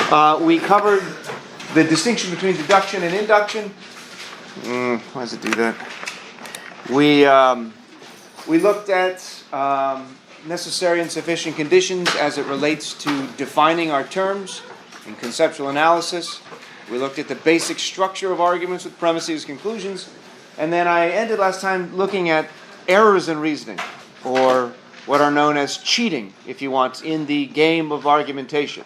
We covered the distinction between deduction and induction. Why does it do that? We looked at necessary and sufficient conditions as it relates to defining our terms in conceptual analysis. We looked at the basic structure of arguments with premises, conclusions, and then I ended last time looking at errors in reasoning, or what are known as cheating, if you want, in the game of argumentation.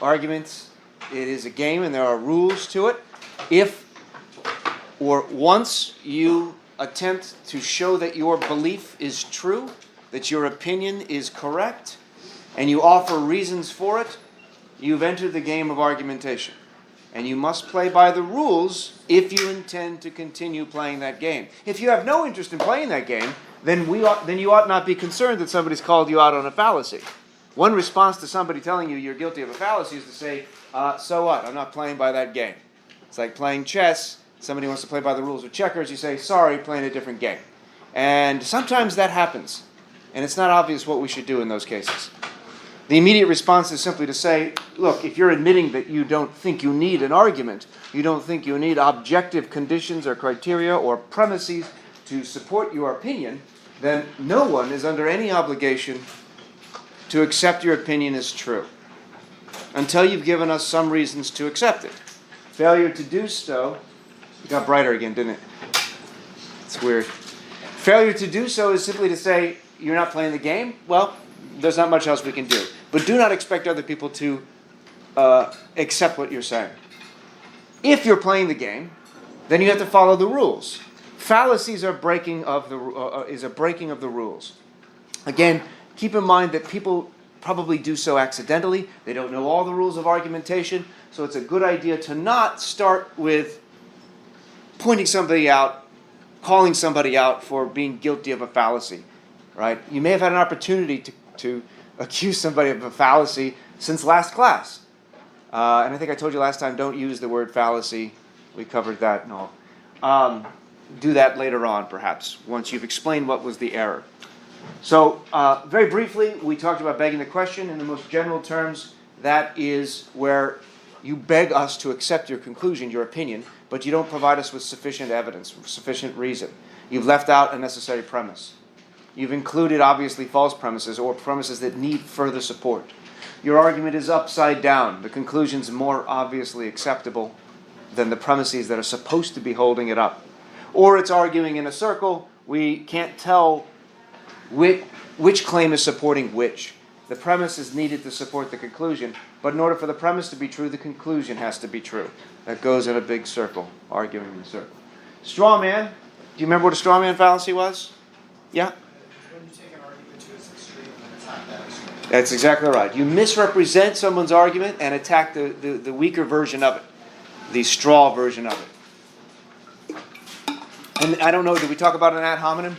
Arguments, it is a game and there are rules to it. If or once you attempt to show that your belief is true, that your opinion is correct, and you offer reasons for it, you've entered the game of argumentation. And you must play by the rules if you intend to continue playing that game. If you have no interest in playing that game, then you ought not be concerned that somebody's called you out on a fallacy. One response to somebody telling you you're guilty of a fallacy is to say, so what? I'm not playing by that game. It's like playing chess. Somebody wants to play by the rules of checkers. You say, sorry, playing a different game. And sometimes that happens. And it's not obvious what we should do in those cases. The immediate response is simply to say, look, if you're admitting that you don't think you need an argument, you don't think you need objective conditions or criteria or premises to support your opinion, then no one is under any obligation to accept your opinion as true until you've given us some reasons to accept it. Failure to do so, it got brighter again, didn't it? It's weird. Failure to do so is simply to say, you're not playing the game? Well, there's not much else we can do. But do not expect other people to accept what you're saying. If you're playing the game, then you have to follow the rules. Fallacies are is a breaking of the rules. Again, keep in mind that people probably do so accidentally. They don't know all the rules of argumentation, so it's a good idea to not start with pointing somebody out, calling somebody out for being guilty of a fallacy. Right? You may have had an opportunity to accuse somebody of a fallacy since last class. And I think I told you last time, don't use the word fallacy. We covered that and all. Do that later on, perhaps, once you've explained what was the error. So, very briefly, we talked about begging the question in the most general terms. That is where you beg us to accept your conclusion, your opinion, but you don't provide us with sufficient evidence, sufficient reason. You've left out a necessary premise. You've included, obviously, false premises or premises that need further support. Your argument is upside down. The conclusion's more obviously acceptable than the premises that are supposed to be holding it up. Or it's arguing in a circle. We can't tell which claim is supporting which. The premise is needed to support the conclusion, but in order for the premise to be true, the conclusion has to be true. That goes in a big circle, arguing in a circle. Straw man. Do you remember what a straw man fallacy was? Yeah? When you take an argument to its extreme and attack that extreme. That's exactly right. You misrepresent someone's argument and attack the weaker version of it, the straw version of it. And I don't know, did we talk about an ad hominem?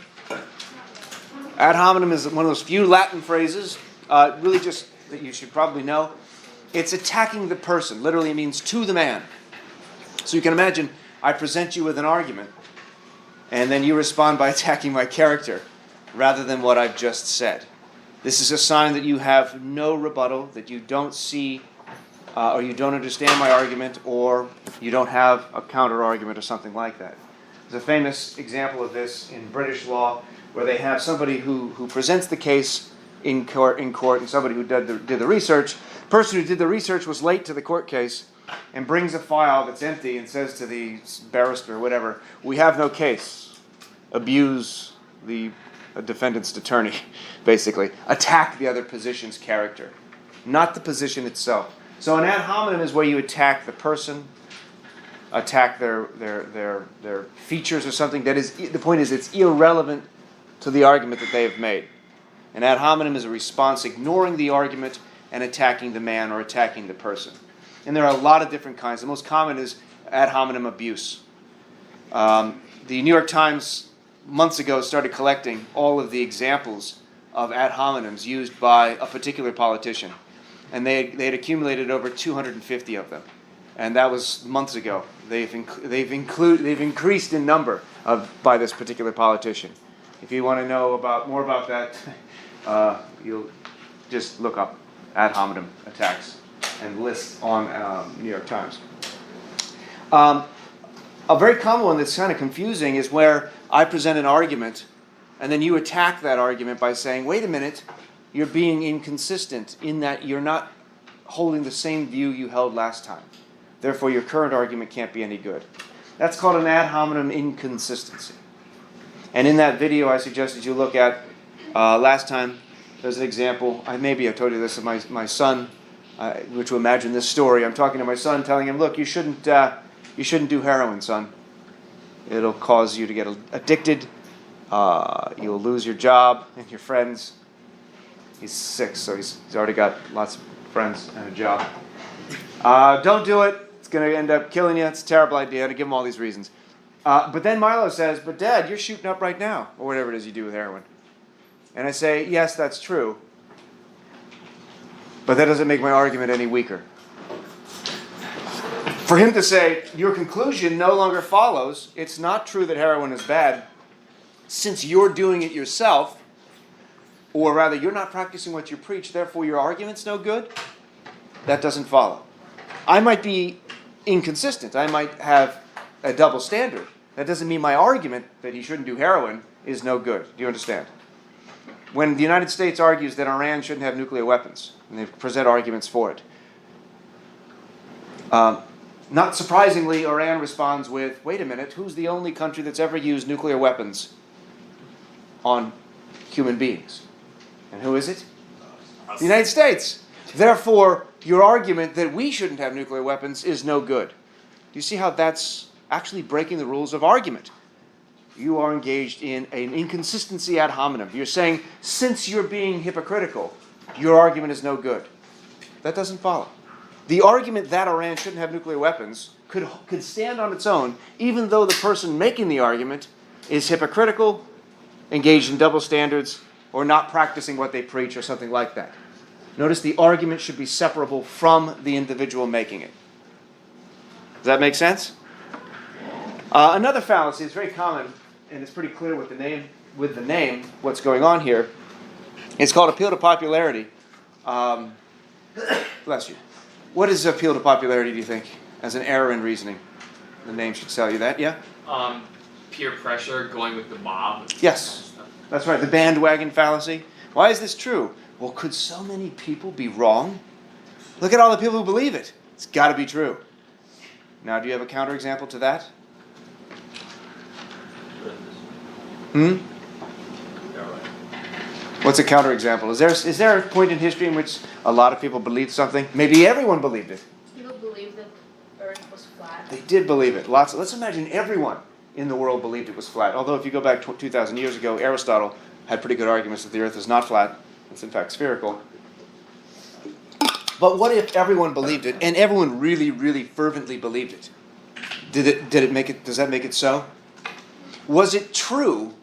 Ad hominem is one of those few Latin phrases, really just that you should probably know. It's attacking the person. Literally it means to the man. So you can imagine, I present you with an argument, and then you respond by attacking my character, rather than what I've just said. This is a sign that you have no rebuttal, that you don't see or you don't understand my argument, or you don't have a counter-argument or something like that. There's a famous example of this in British law, where they have somebody who presents the case in court, and somebody who did the research. The person who did the research was late to the court case and brings a file that's empty and says to the barrister or whatever, we have no case. Abuse the defendant's attorney, basically. Attack the other position's character, not the position itself. So an ad hominem is where you attack the person, attack their features or something. That is, the point is, it's irrelevant to the argument that they have made. An ad hominem is a response ignoring the argument and attacking the man or attacking the person. And there are a lot of different kinds. The most common is ad hominem abuse. The New York Times months ago started collecting all of the examples of ad hominems used by a particular politician. And they had accumulated over 250 of them. And that was months ago. They've increased in number by this particular politician. If you want to know more about that, you'll just look up ad hominem attacks. and list on New York Times. A very common one that's kind of confusing is where I present an argument and then you attack that argument by saying, wait a minute, you're being inconsistent in that you're not holding the same view you held last time. Therefore, your current argument can't be any good. That's called an ad hominem inconsistency. And in that video, I suggested you look at, last time, there's an example. Maybe I told you this of my son, which will imagine this story. I'm talking to my son, telling him, look, you shouldn't do heroin, son. It'll cause you to get addicted. You'll lose your job and your friends. He's 6, so he's already got lots of friends and a job. Don't do it. It's going to end up killing you. It's a terrible idea. To give him all these reasons. But then Milo says, but Dad, you're shooting up right now, or whatever it is you do with heroin. And I say, yes, that's true. But that doesn't make my argument any weaker. For him to say, your conclusion no longer follows, it's not true that heroin is bad, since you're doing it yourself, or rather, you're not practicing what you preach, therefore your argument's no good, that doesn't follow. I might be inconsistent. I might have a double standard. That doesn't mean my argument that he shouldn't do heroin is no good. Do you understand? When the United States argues that Iran shouldn't have nuclear weapons, and they present arguments for it, not surprisingly, Iran responds with, wait a minute, who's the only country that's ever used nuclear weapons on human beings? And who is it? The United States. Therefore, your argument that we shouldn't have nuclear weapons is no good. Do you see how that's actually breaking the rules of argument? You are engaged in an inconsistency ad hominem. You're saying, since you're being hypocritical, your argument is no good. That doesn't follow. The argument that Iran shouldn't have nuclear weapons could stand on its own, even though the person making the argument is hypocritical, engaged in double standards, or not practicing what they preach, or something like that. Notice the argument should be separable from the individual making it. Does that make sense? Another fallacy is very common, and it's pretty clear with the name what's going on here. It's called appeal to popularity. Bless you. What is appeal to popularity, do you think, as an error in reasoning? The name should tell you that, yeah? Peer pressure, going with the mob. Yes, that's right, the bandwagon fallacy. Why is this true? Well, could so many people be wrong? Look at all the people who believe it. It's got to be true. Now, do you have a counterexample to that? What's a counterexample? Is there a point in history in which a lot of people believed something? Maybe everyone believed it. People believed that Earth was flat. They did believe it. Let's imagine everyone in the world believed it was flat. Although if you go back 2,000 years ago, Aristotle had pretty good arguments that the Earth is not flat. It's in fact spherical. But what if everyone believed it, and everyone really, really fervently believed it? Does that make it so? Was it true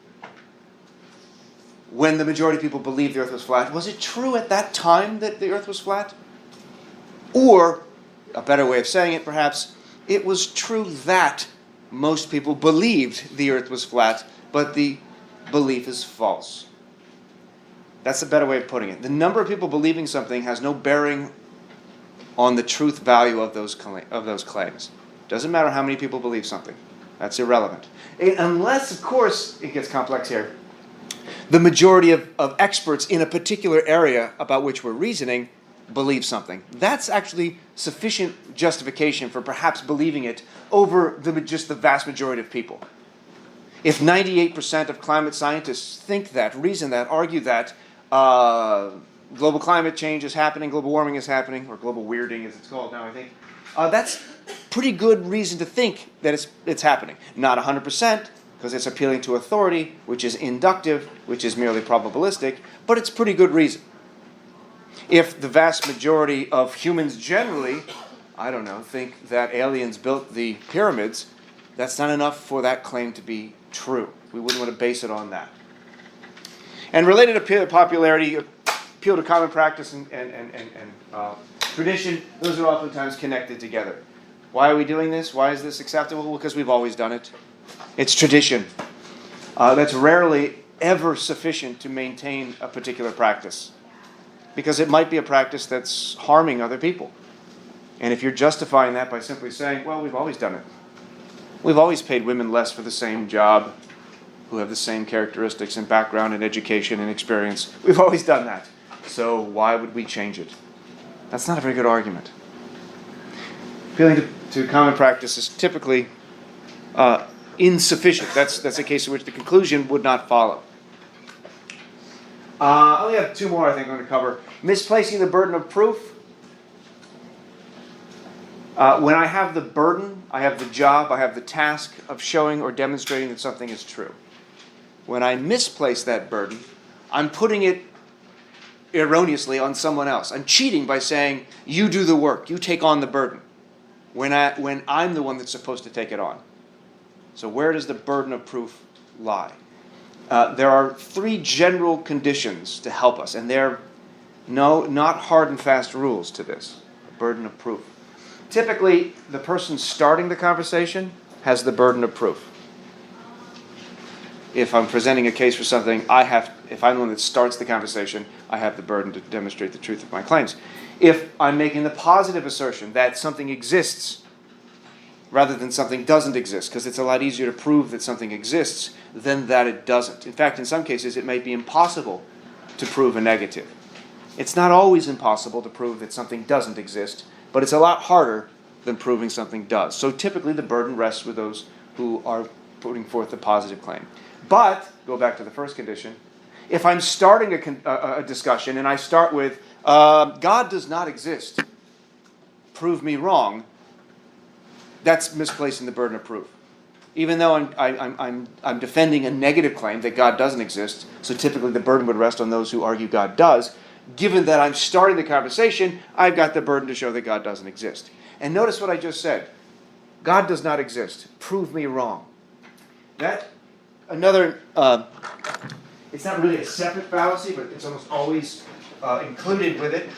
when the majority of people believed the Earth was flat? Was it true at that time that the Earth was flat? Or, a better way of saying it perhaps, it was true that most people believed the Earth was flat, but the belief is false. That's a better way of putting it. The number of people believing something has no bearing on the truth value of those claims. Doesn't matter how many people believe something. That's irrelevant. Unless, of course, it gets complex here, the majority of experts in a particular area about which we're reasoning believe something. That's actually sufficient justification for perhaps believing it over just the vast majority of people. If 98% of climate scientists think that, reason that, argue that global climate change is happening, global warming is happening, or global weirding as it's called now, I think, that's pretty good reason to think that it's happening. Not 100%, because it's appealing to authority, which is inductive, which is merely probabilistic, but it's pretty good reason. If the vast majority of humans generally, think that aliens built the pyramids, that's not enough for that claim to be true. We wouldn't want to base it on that. And related to popularity, appeal to common practice and tradition, those are oftentimes connected together. Why are we doing this? Why is this acceptable? Well, because we've always done it. It's tradition. That's rarely ever sufficient to maintain a particular practice, because it might be a practice that's harming other people. And if you're justifying that by simply saying, well, we've always done it. We've always paid women less for the same job, who have the same characteristics and background and education and experience. We've always done that. So why would we change it? That's not a very good argument. Appealing to common practice is typically insufficient. That's a case in which the conclusion would not follow. I only have two more I think I'm going to cover. Misplacing the burden of proof. When I have the burden, I have the job, I have the task of showing or demonstrating that something is true. When I misplace that burden, I'm putting it erroneously on someone else. I'm cheating by saying, you do the work, you take on the burden, when I'm the one that's supposed to take it on. So where does the burden of proof lie? There are three general conditions to help us, and they're not hard and fast rules to this, burden of proof. Typically, the person starting the conversation has the burden of proof. If I'm presenting a case for something, if I'm the one that starts the conversation, I have the burden to demonstrate the truth of my claims. If I'm making the positive assertion that something exists rather than something doesn't exist, because it's a lot easier to prove that something exists than that it doesn't. In fact, in some cases, it may be impossible to prove a negative. It's not always impossible to prove that something doesn't exist, but it's a lot harder than proving something does. So typically the burden rests with those who are putting forth the positive claim. But, go back to the first condition, if I'm starting a discussion and I start with, God does not exist, prove me wrong, that's misplacing the burden of proof. Even though I'm defending a negative claim that God doesn't exist, so typically the burden would rest on those who argue God does, given that I'm starting the conversation, I've got the burden to show that God doesn't exist. And notice what I just said. God does not exist. Prove me wrong. It's not really a separate fallacy, but it's almost always included with it.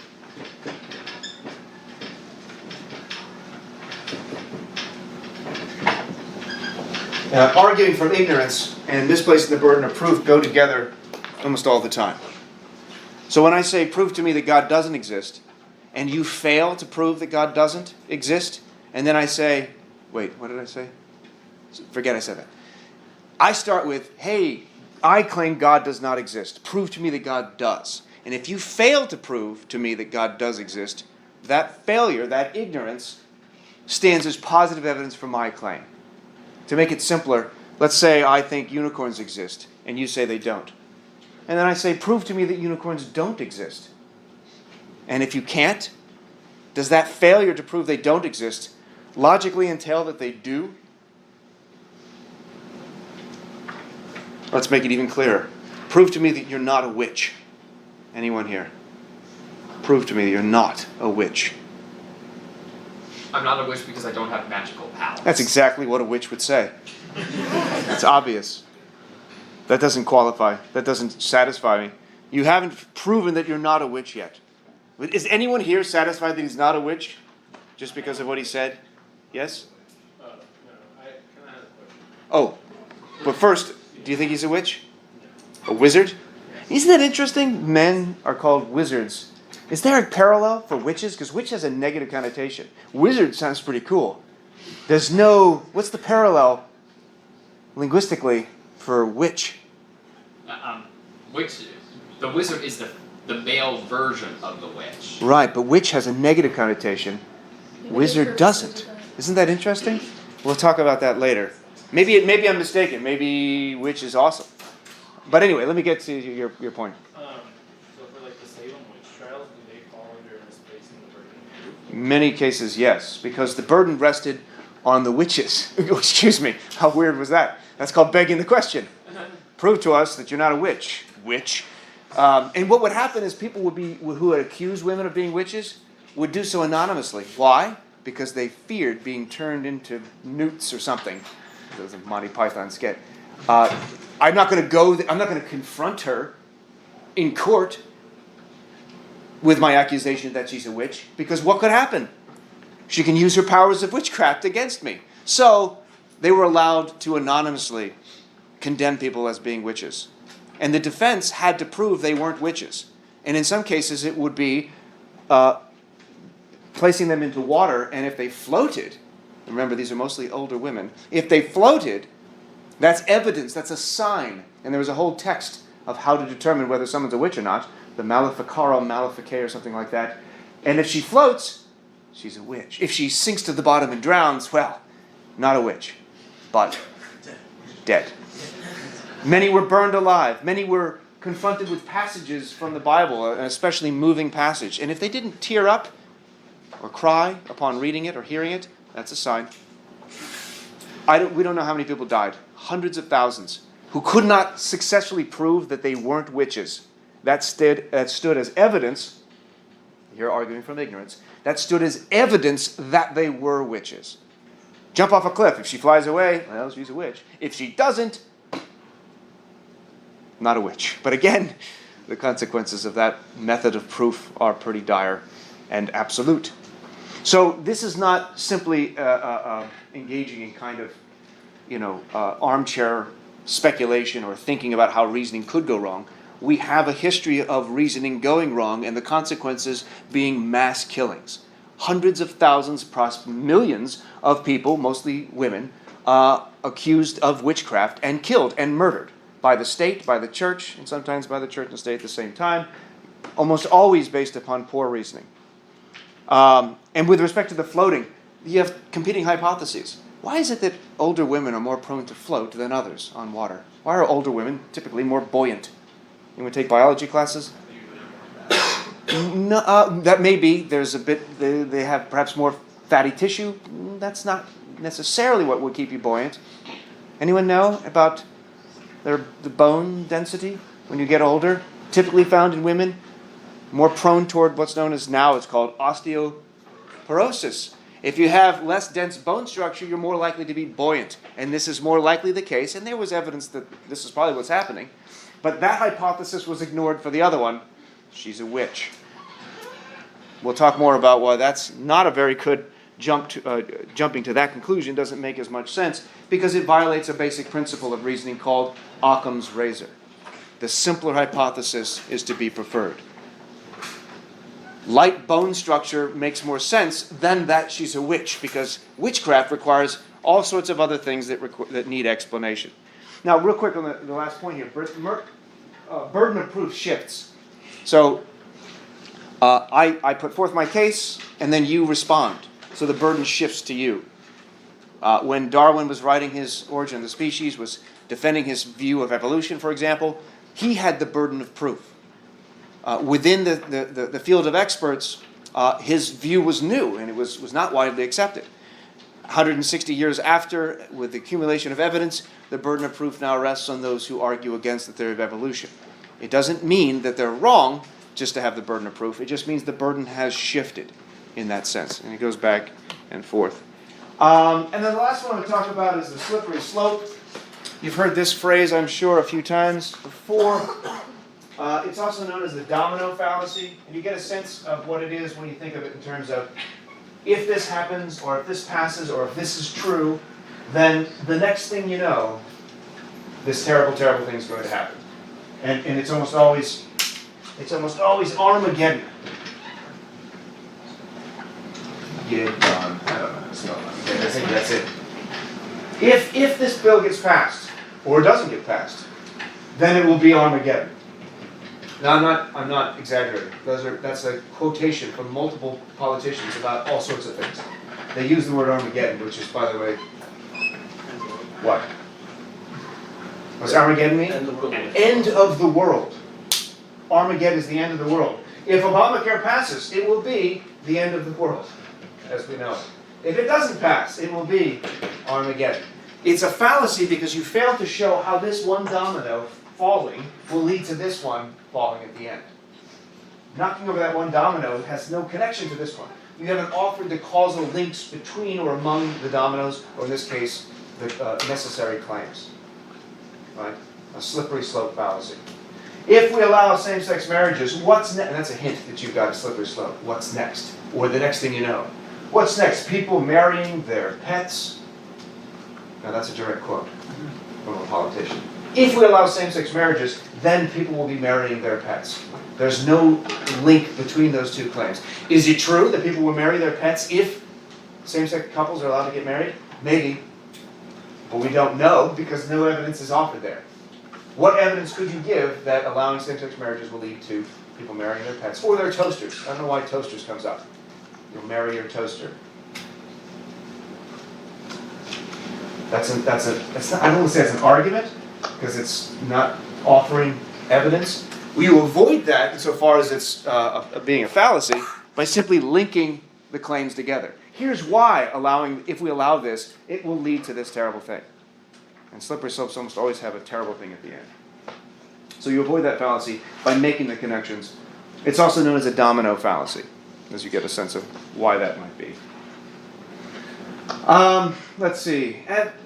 Arguing from ignorance and misplacing the burden of proof go together almost all the time. So when I say, prove to me that God doesn't exist, and you fail to prove that God doesn't exist, and then I say, wait, what did I say? Forget I said that. I start with, hey, I claim God does not exist. Prove to me that God does. And if you fail to prove to me that God does exist, that failure, that ignorance, stands as positive evidence for my claim. To make it simpler, let's say I think unicorns exist, and you say they don't. And then I say, prove to me that unicorns don't exist. And if you can't, does that failure to prove they don't exist logically entail that they do? Let's make it even clearer. Prove to me that you're not a witch. Anyone here? Prove to me that you're not a witch. I'm not a witch because I don't have magical powers. That's exactly what a witch would say. It's obvious. That doesn't qualify. That doesn't satisfy me. You haven't proven that you're not a witch yet. Is anyone here satisfied that he's not a witch? Just because of what he said? Yes? No, can I have a question? Oh, but first, do you think he's a witch? A wizard? Isn't that interesting? Men are called wizards. Is there a parallel for witches? Because witch has a negative connotation. Wizard sounds pretty cool. What's the parallel linguistically for witch? The wizard is the male version of the witch. Right, but witch has a negative connotation. Wizard doesn't. Isn't that interesting? We'll talk about that later. Maybe I'm mistaken. Maybe witch is awesome. But anyway, let me get to your point. So for like the Salem witch trials, do they fall under misplacing the burden of proof? Many cases, yes, because the burden rested on the witches. Excuse me, how weird was that? That's called begging the question. Prove to us that you're not a witch. Witch. And what would happen is people who would accuse women of being witches would do so anonymously. Why? Because they feared being turned into newts or something. There's a Monty Python skit. I'm not going to confront her in court with my accusation that she's a witch, because what could happen? She can use her powers of witchcraft against me. So they were allowed to anonymously condemn people as being witches. And the defense had to prove they weren't witches. And in some cases it would be placing them into water, and if they floated, remember these are mostly older women, if they floated, that's evidence, that's a sign. And there was a whole text of how to determine whether someone's a witch or not, the Maleficarum Maleficae or something like that. And if she floats, she's a witch. If she sinks to the bottom and drowns, well, not a witch, but dead. Many were burned alive. Many were confronted with passages from the Bible, an especially moving passage. And if they didn't tear up or cry upon reading it or hearing it, that's a sign. We don't know how many people died. Hundreds of thousands who could not successfully prove that they weren't witches. That stood as evidence, you're arguing from ignorance, that stood as evidence that they were witches. Jump off a cliff. If she flies away, well, she's a witch. If she doesn't, not a witch. But again, the consequences of that method of proof are pretty dire and absolute. So this is not simply engaging in kind of, armchair speculation or thinking about how reasoning could go wrong. We have a history of reasoning going wrong and the consequences being mass killings. Hundreds of thousands, millions of people, mostly women, accused of witchcraft and killed and murdered by the state, by the church, and sometimes by the church and state at the same time, almost always based upon poor reasoning. And with respect to the floating, you have competing hypotheses. Why is it that older women are more prone to float than others on water? Why are older women typically more buoyant? You want to take biology classes? No, that may be. There's a bit. They have perhaps more fatty tissue. That's not necessarily what would keep you buoyant. Anyone know about the bone density when you get older? Typically found in women, more prone toward what's known as now it's called osteoporosis. If you have less dense bone structure, you're more likely to be buoyant, and this is more likely the case. And there was evidence that this is probably what's happening. But that hypothesis was ignored for the other one. She's a witch. We'll talk more about why that's not a very good jumping to that conclusion doesn't make as much sense because it violates a basic principle of reasoning called Occam's razor. The simpler hypothesis is to be preferred. Light bone structure makes more sense than that she's a witch because witchcraft requires all sorts of other things that need explanation. Now, real quick on the last point here, burden of proof shifts. So I put forth my case, and then you respond. So the burden shifts to you. When Darwin was writing his Origin of the Species, was defending his view of evolution, for example, he had the burden of proof. Within the field of experts, his view was new, and it was not widely accepted. 160 years after, with the accumulation of evidence, the burden of proof now rests on those who argue against the theory of evolution. It doesn't mean that they're wrong just to have the burden of proof. It just means the burden has shifted in that sense. And it goes back and forth. And then the last one I want to talk about is the slippery slope. You've heard this phrase, I'm sure, a few times before. It's also known as the domino fallacy. And you get a sense of what it is when you think of it in terms of if this happens, or if this passes, or if this is true, then the next thing you know, this terrible, terrible thing is going to happen. And it's almost always Armageddon. Get done. I don't know. So, I think that's it. If this bill gets passed, or doesn't get passed, then it will be Armageddon. Now, I'm not exaggerating. That's a quotation from multiple politicians about all sorts of things. They use the word Armageddon, which is, by the way, what? What's Armageddon mean? End of the world. End of the world. Armageddon is the end of the world. If Obamacare passes, it will be the end of the world, as we know it. If it doesn't pass, it will be Armageddon. It's a fallacy because you fail to show how this one domino falling will lead to this one falling at the end. Knocking over that one domino has no connection to this one. You haven't offered the causal links between or among the dominoes, or in this case, the necessary claims. Right? A slippery slope fallacy. If we allow same-sex marriages, what's next? And that's a hint that you've got a slippery slope. What's next? Or the next thing you know. What's next? People marrying their pets? Now that's a direct quote from a politician. If we allow same-sex marriages, then people will be marrying their pets. There's no link between those two claims. Is it true that people will marry their pets if same-sex couples are allowed to get married? Maybe. But we don't know because no evidence is offered there. What evidence could you give that allowing same-sex marriages will lead to people marrying their pets or their toasters? I don't know why toasters comes up. You'll marry your toaster. That's not, I don't want to say it's an argument because it's not offering evidence. We will avoid that insofar as it's being a fallacy by simply linking the claims together. Here's why if we allow this, it will lead to this terrible thing. And slippery slopes almost always have a terrible thing at the end. So you avoid that fallacy by making the connections. It's also known as a domino fallacy, as you get a sense of why that might be. Let's see.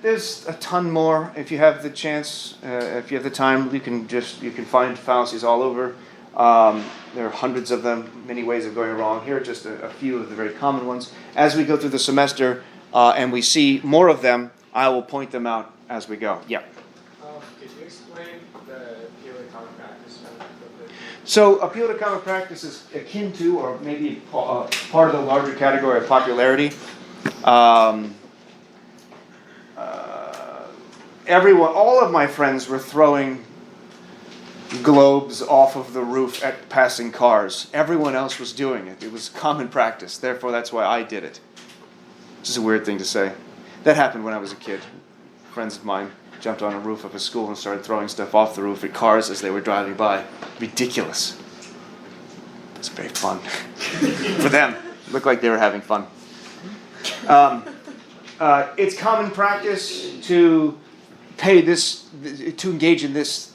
There's a ton more. If you have the chance, if you have the time, you can find fallacies all over. There are hundreds of them, many ways of going wrong. Here are just a few of the very common ones. As we go through the semester and we see more of them, I will point them out as we go. Yeah. Could you explain the appeal to common practice? So appeal to common practice is akin to, or maybe part of the larger category of popularity. All of my friends were throwing globes off of the roof at passing cars. Everyone else was doing it. It was common practice. Therefore, that's why I did it. Which is a weird thing to say. That happened when I was a kid. Friends of mine jumped on a roof of a school and started throwing stuff off the roof at cars as they were driving by. Ridiculous. It's very fun. For them. It looked like they were having fun. It's common practice to engage in this.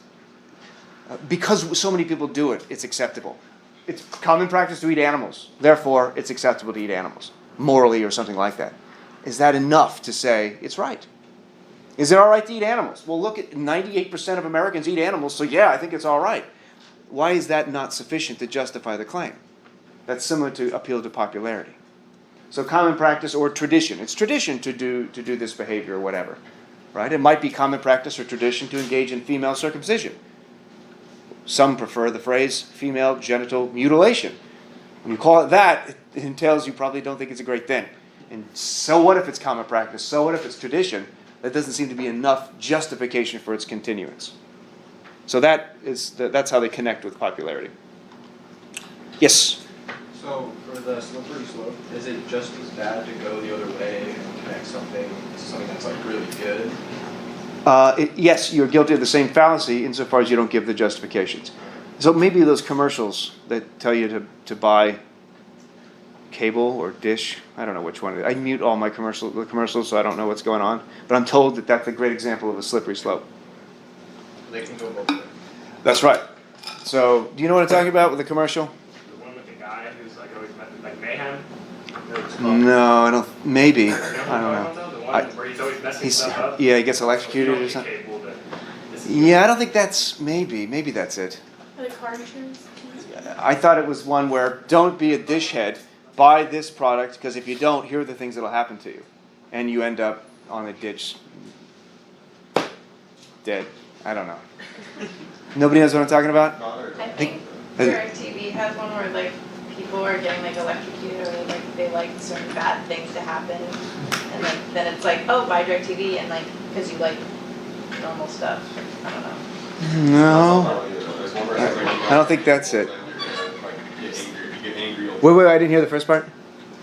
Because so many people do it, it's acceptable. It's common practice to eat animals. Therefore, it's acceptable to eat animals. Morally or something like that. Is that enough to say it's right? Is it all right to eat animals? Well, look at 98% of Americans eat animals, so yeah, I think it's all right. Why is that not sufficient to justify the claim? That's similar to appeal to popularity. So common practice or tradition. It's tradition to do this behavior or whatever. Right? It might be common practice or tradition to engage in female circumcision. Some prefer the phrase female genital mutilation. When you call it that, it entails you probably don't think it's a great thing. And so what if it's common practice? So what if it's tradition? That doesn't seem to be enough justification for its continuance. So that's how they connect with popularity. Yes? So for the slippery slope, is it just as bad to go the other way and connect something to something that's like really good? Yes, you're guilty of the same fallacy insofar as you don't give the justifications. So maybe those commercials that tell you to buy cable or dish, I don't know which one. I mute all my commercials, so I don't know what's going on. But I'm told that that's a great example of a slippery slope. They can go both ways. That's right. So, do you know what I'm talking about with the commercial? The one with the guy who's like always like mayhem? No, I don't. Maybe. I don't know. The one where he's always messing stuff up? Yeah, he gets electrocuted or something. Yeah, I don't think that's maybe that's it. For the car insurance? I thought it was one where don't be a dish head, buy this product because if you don't, here are the things that'll happen to you, and you end up on a ditch, dead. I don't know. Nobody knows what I'm talking about? I think DirecTV has one where like people are getting like electrocuted or they like certain bad things to happen, and then it's like, oh, buy DirecTV, and like because you like normal stuff. I don't know. No, I don't think that's it. Wait, I didn't hear the first part.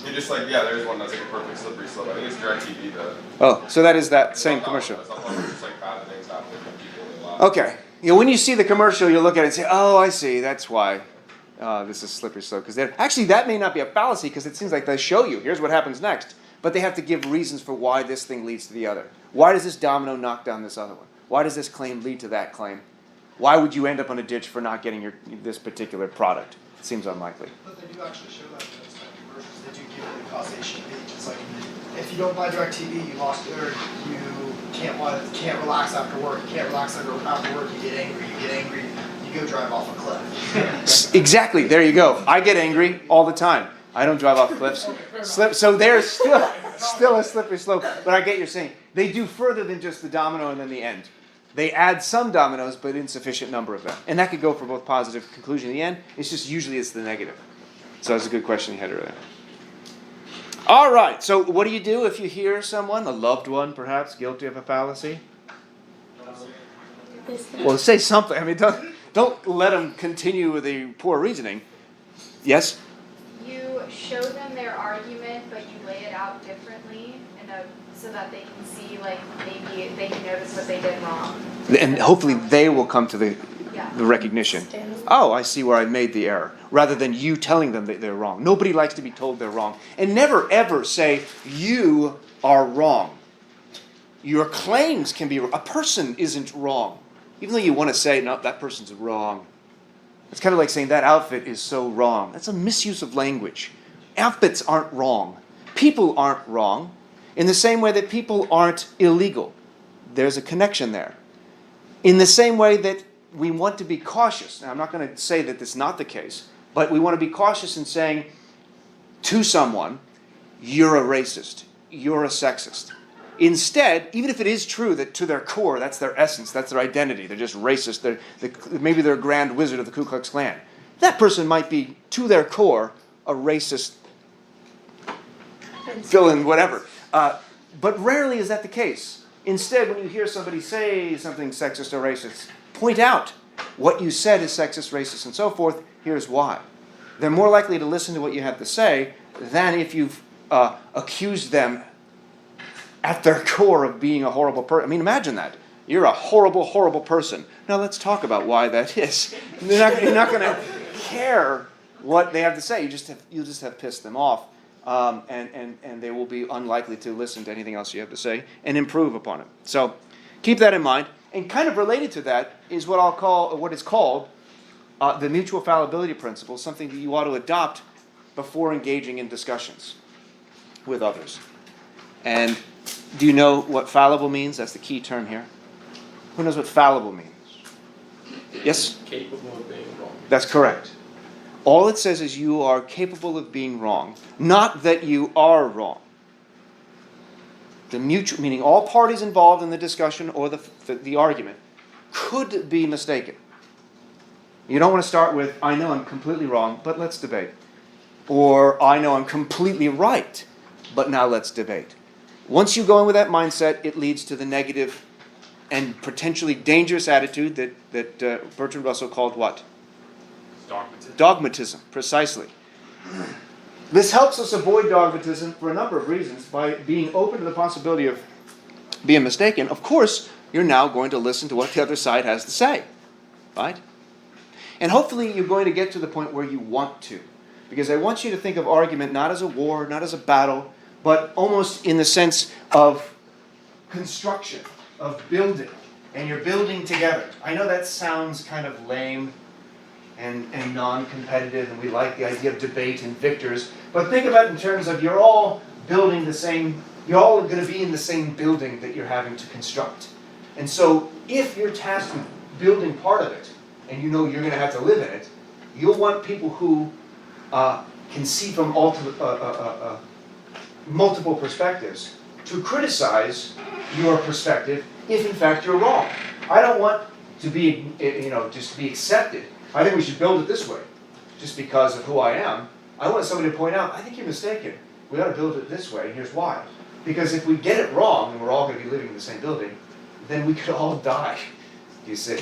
You're just like, yeah, there's one that's like a perfect slippery slope. I think it's DirecTV though. Oh, so that is that same commercial. It's not one where it's like bad things happen to people a lot. Okay. When you see the commercial, you look at it and say, oh, I see, that's why this is slippery slope. Because actually, that may not be a fallacy because it seems like they show you, here's what happens next. But they have to give reasons for why this thing leads to the other. Why does this domino knock down this other one? Why does this claim lead to that claim? Why would you end up on a ditch for not getting this particular product? It seems unlikely. But they do actually show that in those kind of commercials. They do give you the causation page. It's like, if you don't buy DirecTV, you lost it, or you can't relax after work. You can't relax after work. You get angry. You go drive off a cliff. Exactly. There you go. I get angry all the time. I don't drive off cliffs. So there's still a slippery slope. But I get you're saying they do further than just the domino and then the end. They add some dominoes, but insufficient number of them. And that could go for both positive conclusion in the end. It's just usually it's the negative. So that's a good question you had earlier. All right, so what do you do if you hear someone, a loved one perhaps, guilty of a fallacy? Well, say something. I mean, don't let them continue with the poor reasoning. Yes? You show them their argument, but you lay it out differently so that they can see, like, maybe they can notice what they did wrong. And hopefully they will come to the Yeah. recognition. Oh, I see where I made the error. Rather than you telling them that they're wrong. Nobody likes to be told they're wrong. And never ever say, you are wrong. Your claims can be wrong. A person isn't wrong. Even though you want to say, no, that person's wrong. It's kind of like saying that outfit is so wrong. That's a misuse of language. Outfits aren't wrong. People aren't wrong. In the same way that people aren't illegal. There's a connection there. In the same way that we want to be cautious. Now, I'm not going to say that that's not the case, but we want to be cautious in saying to someone, you're a racist, you're a sexist. Instead, even if it is true that to their core, that's their essence, that's their identity, they're just racist, maybe they're a grand wizard of the Ku Klux Klan. That person might be, to their core, a racist, fill in whatever. But rarely is that the case. Instead, when you hear somebody say something sexist or racist, point out what you said is sexist, racist, and so forth. Here's why. They're more likely to listen to what you have to say than if you've accused them at their core of being a horrible person. I mean, imagine that. You're a horrible, horrible person. Now let's talk about why that is. You're not going to care what they have to say. You'll just have pissed them off, and they will be unlikely to listen to anything else you have to say and improve upon it. So keep that in mind. And kind of related to that is what is called the mutual fallibility principle, something that you ought to adopt before engaging in discussions with others. And do you know what fallible means? That's the key term here. Who knows what fallible means? Yes? Capable of being wrong. That's correct. All it says is you are capable of being wrong, not that you are wrong. The mutual, meaning all parties involved in the discussion or the argument, could be mistaken. You don't want to start with, I know I'm completely wrong, but let's debate. Or, I know I'm completely right, but now let's debate. Once you go in with that mindset, it leads to the negative and potentially dangerous attitude that Bertrand Russell called what? Dogmatism. Dogmatism, precisely. This helps us avoid dogmatism for a number of reasons. By being open to the possibility of being mistaken, of course, you're now going to listen to what the other side has to say. Right? And hopefully you're going to get to the point where you want to. Because I want you to think of argument not as a war, not as a battle, but almost in the sense of construction, of building. And you're building together. I know that sounds kind of lame and non-competitive, and we like the idea of debate and victors. But think about it in terms of you're all building the same, you're all going to be in the same building that you're having to construct. And so if you're tasked with building part of it, and you know you're going to have to live in it, you'll want people who can see from multiple perspectives to criticize your perspective if in fact you're wrong. I don't want to be, just to be accepted. I think we should build it this way, just because of who I am. I want somebody to point out, I think you're mistaken. We ought to build it this way, and here's why. Because if we get it wrong, and we're all going to be living in the same building, then we could all die, you see.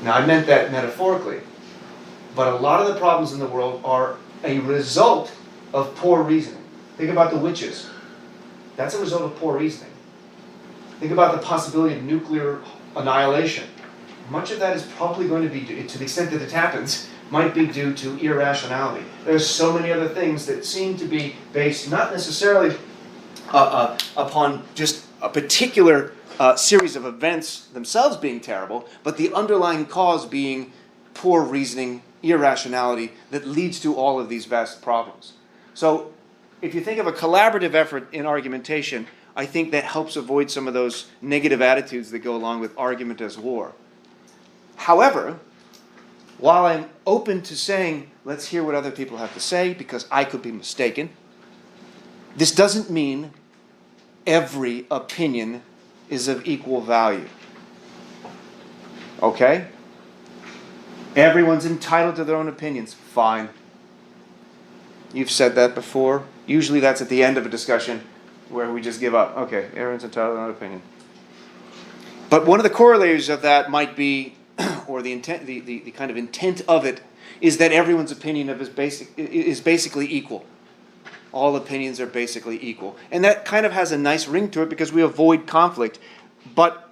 Now, I meant that metaphorically, but a lot of the problems in the world are a result of poor reasoning. Think about the witches. That's a result of poor reasoning. Think about the possibility of nuclear annihilation. Much of that is probably going to be, to the extent that it happens, might be due to irrationality. There's so many other things that seem to be based not necessarily upon just a particular series of events themselves being terrible, but the underlying cause being poor reasoning, irrationality that leads to all of these vast problems. So if you think of a collaborative effort in argumentation, I think that helps avoid some of those negative attitudes that go along with argument as war. However, while I'm open to saying, let's hear what other people have to say, because I could be mistaken, this doesn't mean every opinion is of equal value. Okay? Everyone's entitled to their own opinions. Fine. You've said that before. Usually that's at the end of a discussion where we just give up. Okay, everyone's entitled to their own opinion. But one of the corollaries of that might be, or the intent, the kind of intent of it, is that everyone's opinion is basically equal. All opinions are basically equal. And that kind of has a nice ring to it because we avoid conflict. But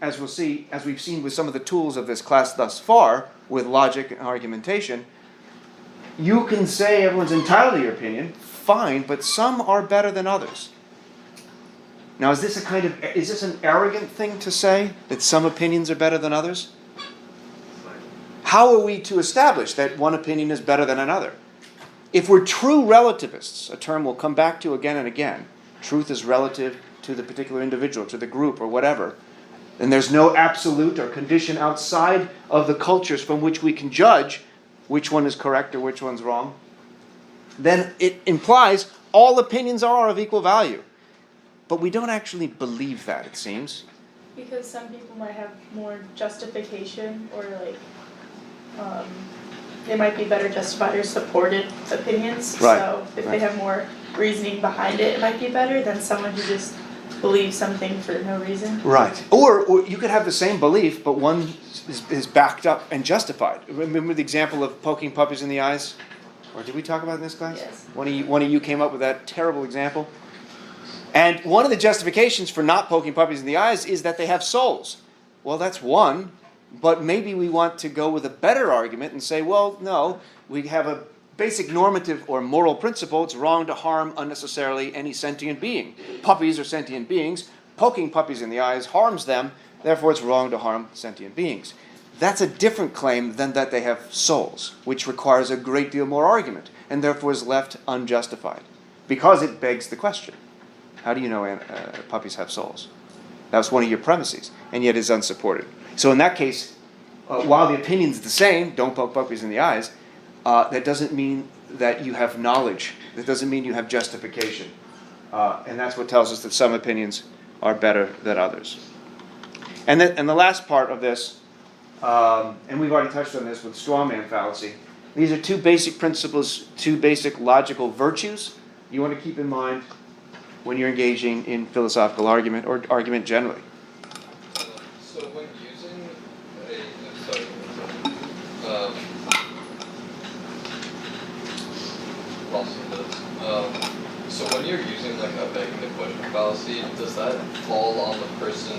as we'll see, as we've seen with some of the tools of this class thus far, with logic and argumentation, you can say everyone's entitled to your opinion, fine, but some are better than others. Now, is this an arrogant thing to say, that some opinions are better than others? How are we to establish that one opinion is better than another? If we're true relativists, a term we'll come back to again and again, truth is relative to the particular individual, to the group, or whatever, and there's no absolute or condition outside of the cultures from which we can judge which one is correct or which one's wrong, then it implies all opinions are of equal value. But we don't actually believe that, it seems. Because some people might have more justification or they might be better justified or supported opinions. Right, So if right. they have more reasoning behind it, it might be better than someone who just believes something for no reason. Right. Or you could have the same belief, but one is backed up and justified. Remember the example of poking puppies in the eyes? Or did we talk about it in this class? Yes. One of you came up with that terrible example. And one of the justifications for not poking puppies in the eyes is that they have souls. Well, that's one, but maybe we want to go with a better argument and say, well, no, we have a basic normative or moral principle. It's wrong to harm unnecessarily any sentient being. Puppies are sentient beings. Poking puppies in the eyes harms them. Therefore, it's wrong to harm sentient beings. That's a different claim than that they have souls, which requires a great deal more argument, and therefore is left unjustified, because it begs the question. How do you know puppies have souls? That was one of your premises, and yet is unsupported. So in that case, while the opinion's the same, don't poke puppies in the eyes, that doesn't mean that you have knowledge. That doesn't mean you have justification. And that's what tells us that some opinions are better than others. And the last part of this, and we've already touched on this with strawman fallacy, these are two basic principles, two basic logical virtues you want to keep in mind when you're engaging in philosophical argument or argument generally. So when using so when you're using like a begging the question fallacy, does that fall on the person?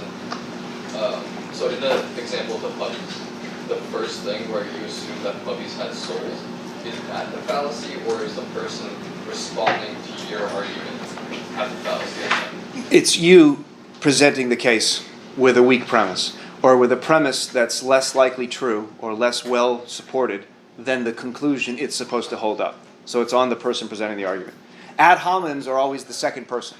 So in the example of the puppies, the first thing where you assume that puppies had souls, is that the fallacy, or is the person responding to your argument at the fallacy? It's you presenting the case with a weak premise, or with a premise that's less likely true or less well supported than the conclusion it's supposed to hold up. So it's on the person presenting the argument. Ad hominems are always the second person.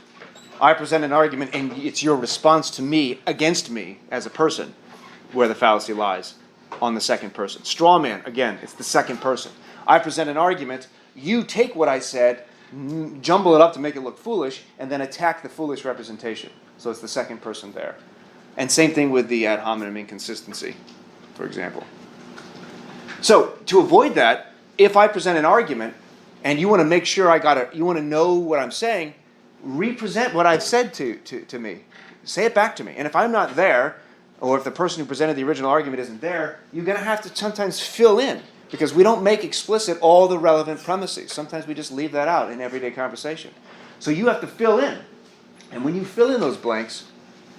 I present an argument and it's your response to me against me as a person where the fallacy lies, on the second person. Straw man, again, it's the second person. I present an argument, you take what I said, jumble it up to make it look foolish, and then attack the foolish representation. So it's the second person there. And same thing with the ad hominem inconsistency, for example. So to avoid that, if I present an argument and you want to make sure you want to know what I'm saying, represent what I've said to me. Say it back to me. And if I'm not there, or if the person who presented the original argument isn't there, you're going to have to sometimes fill in, because we don't make explicit all the relevant premises. Sometimes we just leave that out in everyday conversation. So you have to fill in. And when you fill in those blanks,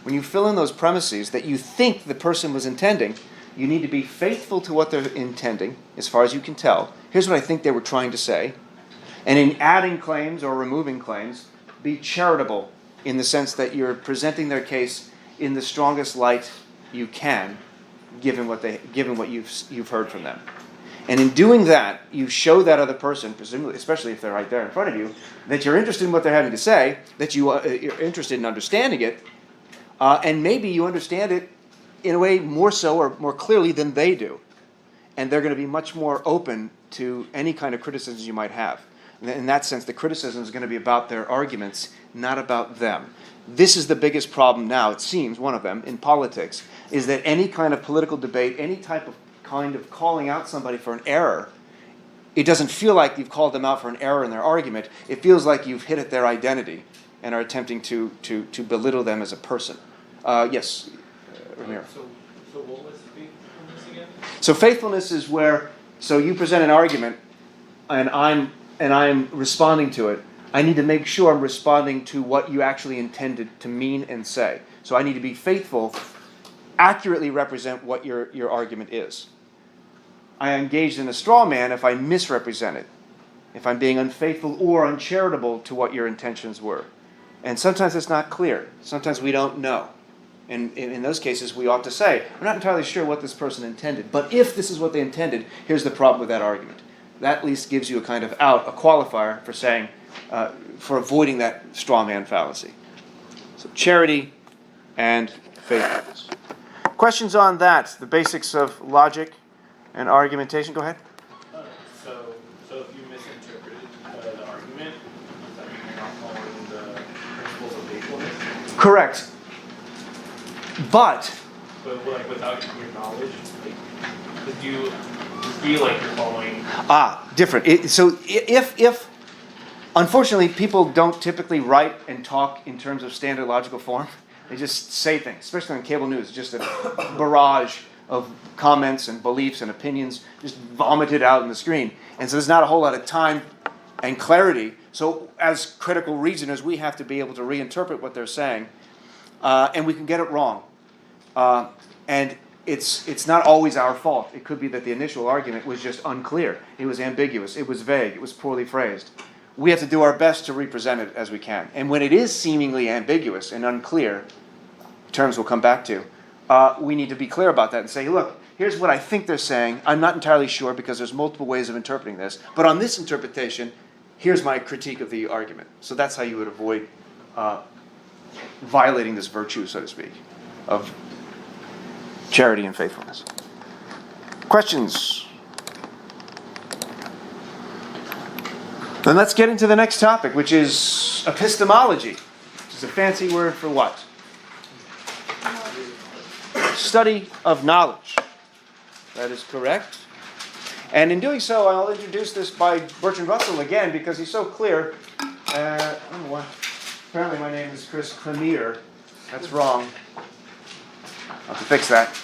when you fill in those premises that you think the person was intending, you need to be faithful to what they're intending, as far as you can tell. Here's what I think they were trying to say. And in adding claims or removing claims, be charitable in the sense that you're presenting their case in the strongest light you can, given what you've heard from them. And in doing that, you show that other person, presumably, especially if they're right there in front of you, that you're interested in what they're having to say, that you're interested in understanding it, and maybe you understand it in a way more so or more clearly than they do. And they're going to be much more open to any kind of criticisms you might have. In that sense, the criticism is going to be about their arguments, not about them. This is the biggest problem now, it seems, one of them, in politics, is that any kind of political debate, any type of kind of calling out somebody for an error, it doesn't feel like you've called them out for an error in their argument. It feels like you've hit at their identity and are attempting to belittle them as a person. Yes, Ramiro. So what was faithfulness again? So faithfulness is where, so you present an argument, and I'm responding to it. I need to make sure I'm responding to what you actually intended to mean and say. So I need to be faithful, accurately represent what your argument is. I am engaged in a straw man if I misrepresent it, if I'm being unfaithful or uncharitable to what your intentions were. And sometimes it's not clear. Sometimes we don't know. And in those cases, we ought to say, we're not entirely sure what this person intended, but if this is what they intended, here's the problem with that argument. That at least gives you a kind of out, a qualifier for saying, for avoiding that straw man fallacy. So charity and faithfulness. Questions on that, the basics of logic and argumentation? Go ahead. So if you misinterpreted the argument, does that mean you're not following the principles of faithfulness? Correct. But Like without your knowledge, like, do you feel like you're following? different. So if unfortunately people don't typically write and talk in terms of standard logical form, they just say things, especially on cable news, just a barrage of comments and beliefs and opinions just vomited out on the screen. And so there's not a whole lot of time and clarity. So as critical reasoners, we have to be able to reinterpret what they're saying, and we can get it wrong. And it's not always our fault. It could be that the initial argument was just unclear. It was ambiguous. It was vague. It was poorly phrased. We have to do our best to represent it as we can. And when it is seemingly ambiguous and unclear, terms we'll come back to, we need to be clear about that and say, look, here's what I think they're saying. I'm not entirely sure because there's multiple ways of interpreting this. But on this interpretation, here's my critique of the argument. So that's how you would avoid violating this virtue, so to speak, of charity and faithfulness. Questions? Then let's get into the next topic, which is epistemology, which is a fancy word for what? Study of knowledge. That is correct. And in doing so, I'll introduce this by Bertrand Russell again because he's so clear. I don't know why. Apparently my name is Chris Cremier. That's wrong. I'll have to fix that.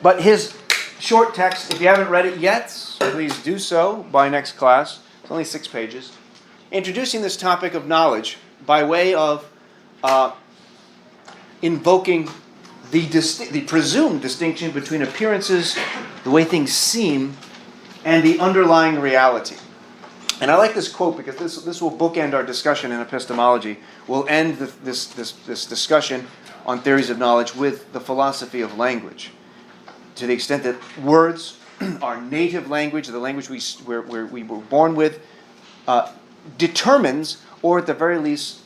But his short text, if you haven't read it yet, please do so by next class. It's only 6 pages. Introducing this topic of knowledge by way of invoking the presumed distinction between appearances, the way things seem, and the underlying reality. And I like this quote because this will bookend our discussion in epistemology. We'll end this discussion on theories of knowledge with the philosophy of language. To the extent that words, our native language, the language we were born with, determines, or at the very least,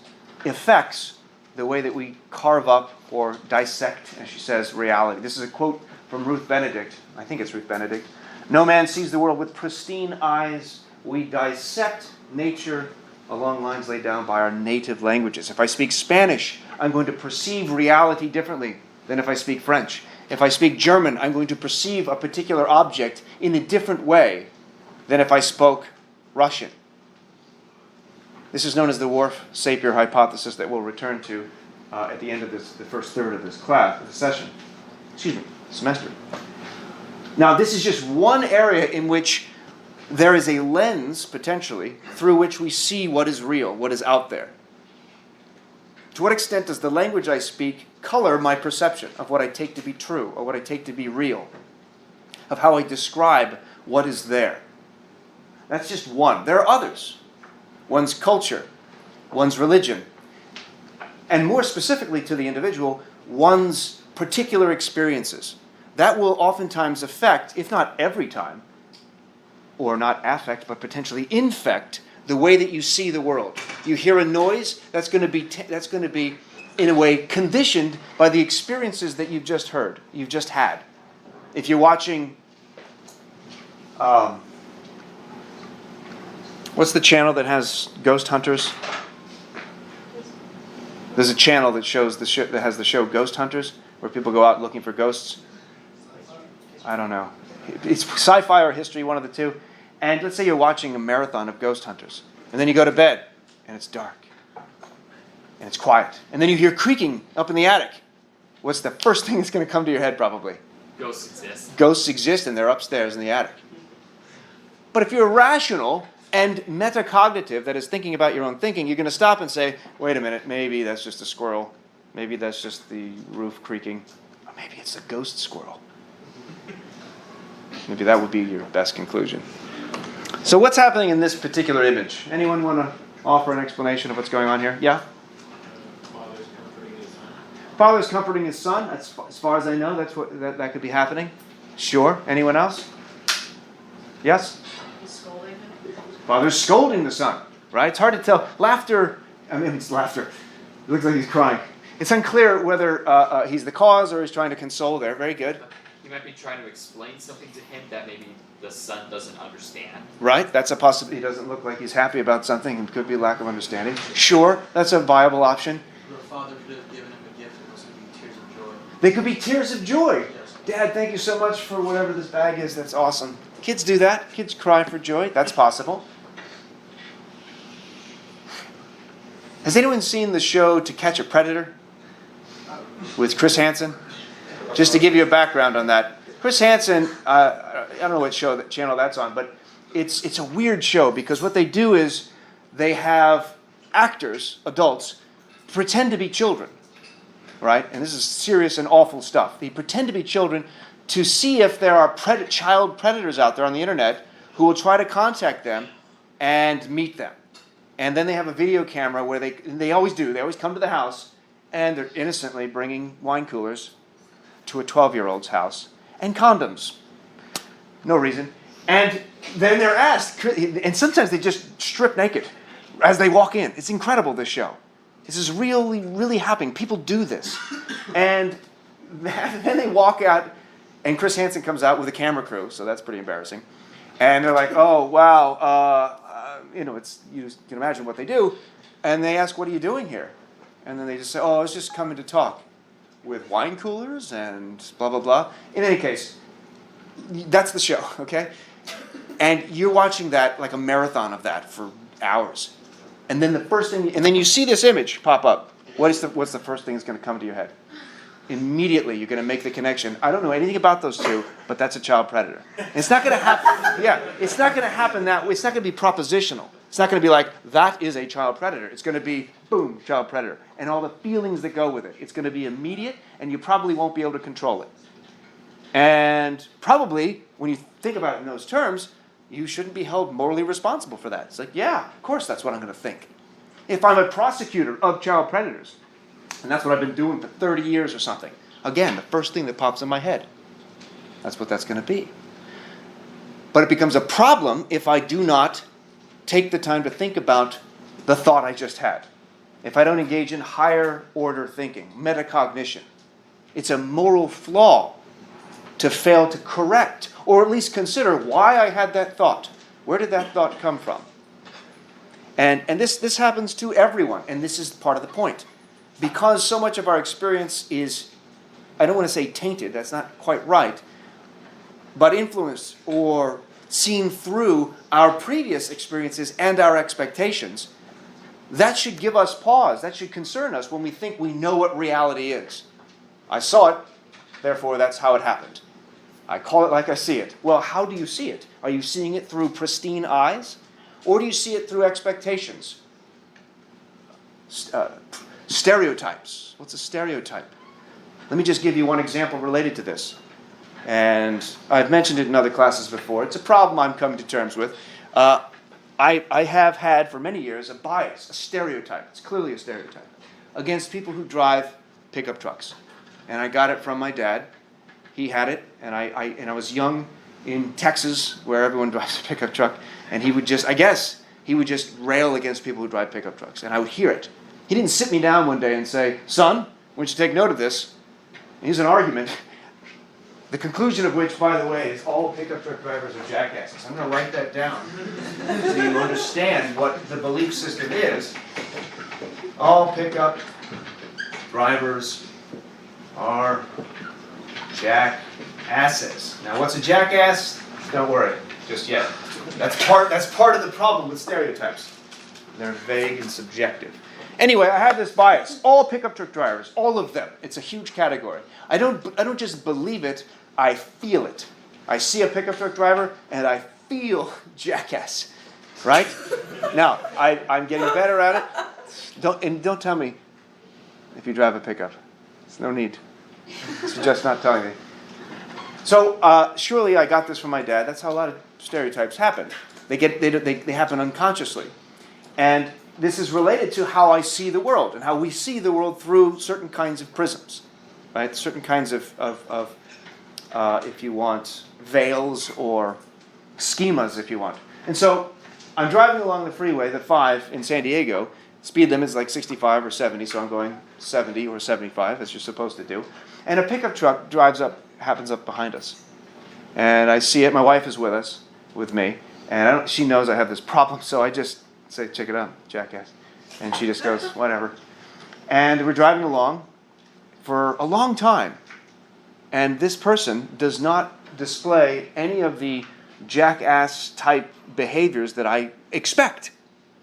affects the way that we carve up or dissect, as she says, reality. This is a quote from Ruth Benedict. I think it's Ruth Benedict. No man sees the world with pristine eyes. We dissect nature along lines laid down by our native languages. If I speak Spanish, I'm going to perceive reality differently than if I speak French. If I speak German, I'm going to perceive a particular object in a different way than if I spoke Russian. This is known as the Whorf-Sapir hypothesis that we'll return to at the end of the first third of this class, this session. Semester. Now, this is just one area in which there is a lens, potentially, through which we see what is real, what is out there. To what extent does the language I speak color my perception of what I take to be true or what I take to be real, of how I describe what is there? That's just one. There are others. One's culture, one's religion, and more specifically to the individual, one's particular experiences. That will oftentimes affect, if not every time, or not affect, but potentially infect the way that you see the world. You hear a noise, that's going to be in a way conditioned by the experiences that you've just heard, you've just had. If you're watching What's the channel that has ghost hunters? There's a channel that shows that has the show Ghost Hunters, where people go out looking for ghosts. I don't know. It's sci-fi or history, one of the two. And let's say you're watching a marathon of ghost hunters, and then you go to bed, and it's dark, and it's quiet, and then you hear creaking up in the attic. What's the first thing that's going to come to your head, probably? Ghosts exist. Ghosts exist, and they're upstairs in the attic. But if you're rational and metacognitive, that is thinking about your own thinking, you're going to stop and say, wait a minute, maybe that's just a squirrel. Maybe that's just the roof creaking. Or maybe it's a ghost squirrel. Maybe that would be your best conclusion. So what's happening in this particular image? Anyone want to offer an explanation of what's going on here? Yeah? Father's comforting his son. Father's comforting his son. That's, as far as I know, that's what that could be happening. Sure. Anyone else? Yes? Scolding him. Father's scolding the son, right? It's hard to tell. It's laughter. It looks like he's crying. It's unclear whether he's the cause or he's trying to console there. Very good. He might be trying to explain something to him that maybe the son doesn't understand. Right? That's a possibility. He doesn't look like he's happy about something. It could be lack of understanding. Sure, that's a viable option. The father could have given him a gift and those could be tears of joy. They could be tears of joy. Yes. Dad, thank you so much for whatever this bag is. That's awesome. Kids do that. Kids cry for joy. That's possible. Has anyone seen the show To Catch a Predator with Chris Hansen? Just to give you a background on that. Chris Hansen, I don't know what channel that's on, but it's a weird show because what they do is they have actors, adults, pretend to be children, right? And this is serious and awful stuff. They pretend to be children to see if there are child predators out there on the internet who will try to contact them and meet them. And then they have a video camera where they always come to the house and they're innocently bringing wine coolers to a 12-year-old's house and condoms. No reason. And then they're asked, and sometimes they just strip naked as they walk in. It's incredible, this show. This is really, really happening. People do this. And then they walk out, and Chris Hansen comes out with a camera crew, so that's pretty embarrassing. And they're like, oh, wow, you can imagine what they do. And they ask, what are you doing here? And then they just say, oh, I was just coming to talk with wine coolers and blah, blah, blah. In any case, that's the show, okay? And you're watching that, like a marathon of that for hours. And then then you see this image pop up. What's the first thing that's going to come to your head? Immediately, you're going to make the connection. I don't know anything about those two, but that's a child predator. And it's not going to happen. Yeah, it's not going to happen that way. It's not going to be propositional. It's not going to be like, that is a child predator. It's going to be, boom, child predator. And all the feelings that go with it. It's going to be immediate, and you probably won't be able to control it. And probably, when you think about it in those terms, you shouldn't be held morally responsible for that. It's like, yeah, of course that's what I'm going to think. If I'm a prosecutor of child predators, and that's what I've been doing for 30 years or something, again, the first thing that pops in my head, that's what that's going to be. But it becomes a problem if I do not take the time to think about the thought I just had. If I don't engage in higher order thinking, metacognition. It's a moral flaw to fail to correct, or at least consider why I had that thought. Where did that thought come from? And this happens to everyone, and this is part of the point. Because so much of our experience is, I don't want to say tainted, that's not quite right, but influenced or seen through our previous experiences and our expectations, that should give us pause. That should concern us when we think we know what reality is. I saw it, therefore that's how it happened. I call it like I see it. Well, how do you see it? Are you seeing it through pristine eyes? Or do you see it through expectations? Stereotypes. What's a stereotype? Let me just give you one example related to this. And I've mentioned it in other classes before. It's a problem I'm coming to terms with. I have had for many years a bias, a stereotype. It's clearly a stereotype against people who drive pickup trucks. And I got it from my dad. He had it, and I was young in Texas where everyone drives a pickup truck, and he would just rail against people who drive pickup trucks, and I would hear it. He didn't sit me down one day and say, son, why don't you take note of this? And here's an argument. The conclusion of which, by the way, is all pickup truck drivers are jackasses. I'm going to write that down so you understand what the belief system is. All pickup drivers are jackasses. Now, what's a jackass? Don't worry, just yet. That's part of the problem with stereotypes. They're vague and subjective. Anyway, I have this bias. All pickup truck drivers, all of them. It's a huge category. I don't just believe it, I feel it. I see a pickup truck driver and I feel jackass. Right? Now, I'm getting better at it. Don't tell me if you drive a pickup. There's no need. Suggest not telling me. So surely I got this from my dad. That's how a lot of stereotypes happen. They happen unconsciously. And this is related to how I see the world and how we see the world through certain kinds of prisms, right? Certain kinds of if you want, veils or schemas, if you want. And so I'm driving along the freeway, the 5 in San Diego. Speed limit is like 65 or 70, so I'm going 70 or 75, as you're supposed to do. And a pickup truck happens up behind us. And I see it. My wife is with me. And she knows I have this problem, so I just say, check it out, jackass. And she just goes, whatever. And we're driving along for a long time. And this person does not display any of the jackass type behaviors that I expect.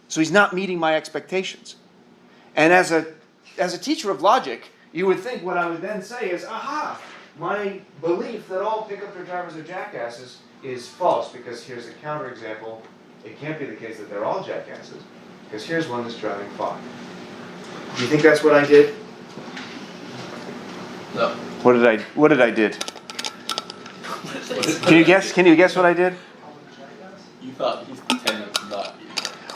So he's not meeting my expectations. And as a teacher of logic, you would think what I would then say is, aha, my belief that all pickup truck drivers are jackasses is false, because here's a counterexample. It can't be the case that they're all jackasses, because here's one that's driving 5. Do you think that's what I did? No. What did I did? Can you guess what I did? You thought he's pretending to not be.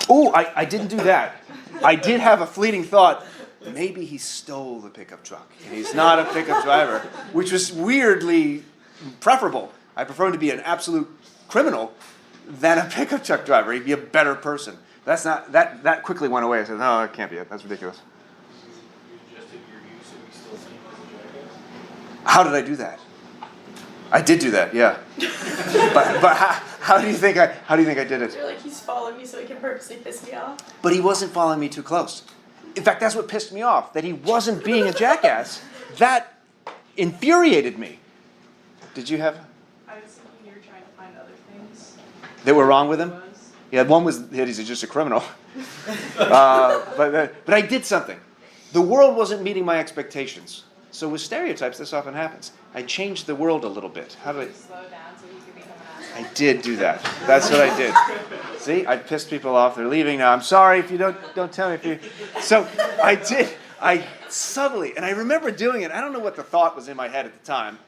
Oh, I didn't do that. I did have a fleeting thought, maybe he stole the pickup truck and he's not a pickup driver, which was weirdly preferable. I prefer him to be an absolute criminal than a pickup truck driver. He'd be a better person. That's not that quickly went away. I said, no, that can't be it. That's ridiculous. You adjusted your view so we still see him as a jackass? How did I do that? I did do that, yeah. but how do you think I did it? You're like, he's following me so he can purposely piss me off. But he wasn't following me too close. In fact, that's what pissed me off, that he wasn't being a jackass. That infuriated me. Did you have? I was thinking you were trying to find other things. That were wrong with him? Yeah, one was that he's just a criminal. But I did something. The world wasn't meeting my expectations. So with stereotypes, this often happens. I changed the world a little bit. How did I? Slow down so he could become an asshole. I did do that. That's what I did. See, I pissed people off. They're leaving now. I'm sorry if you don't tell me if you. So I did. I subtly, and I remember doing it. I don't know what the thought was in my head at the time.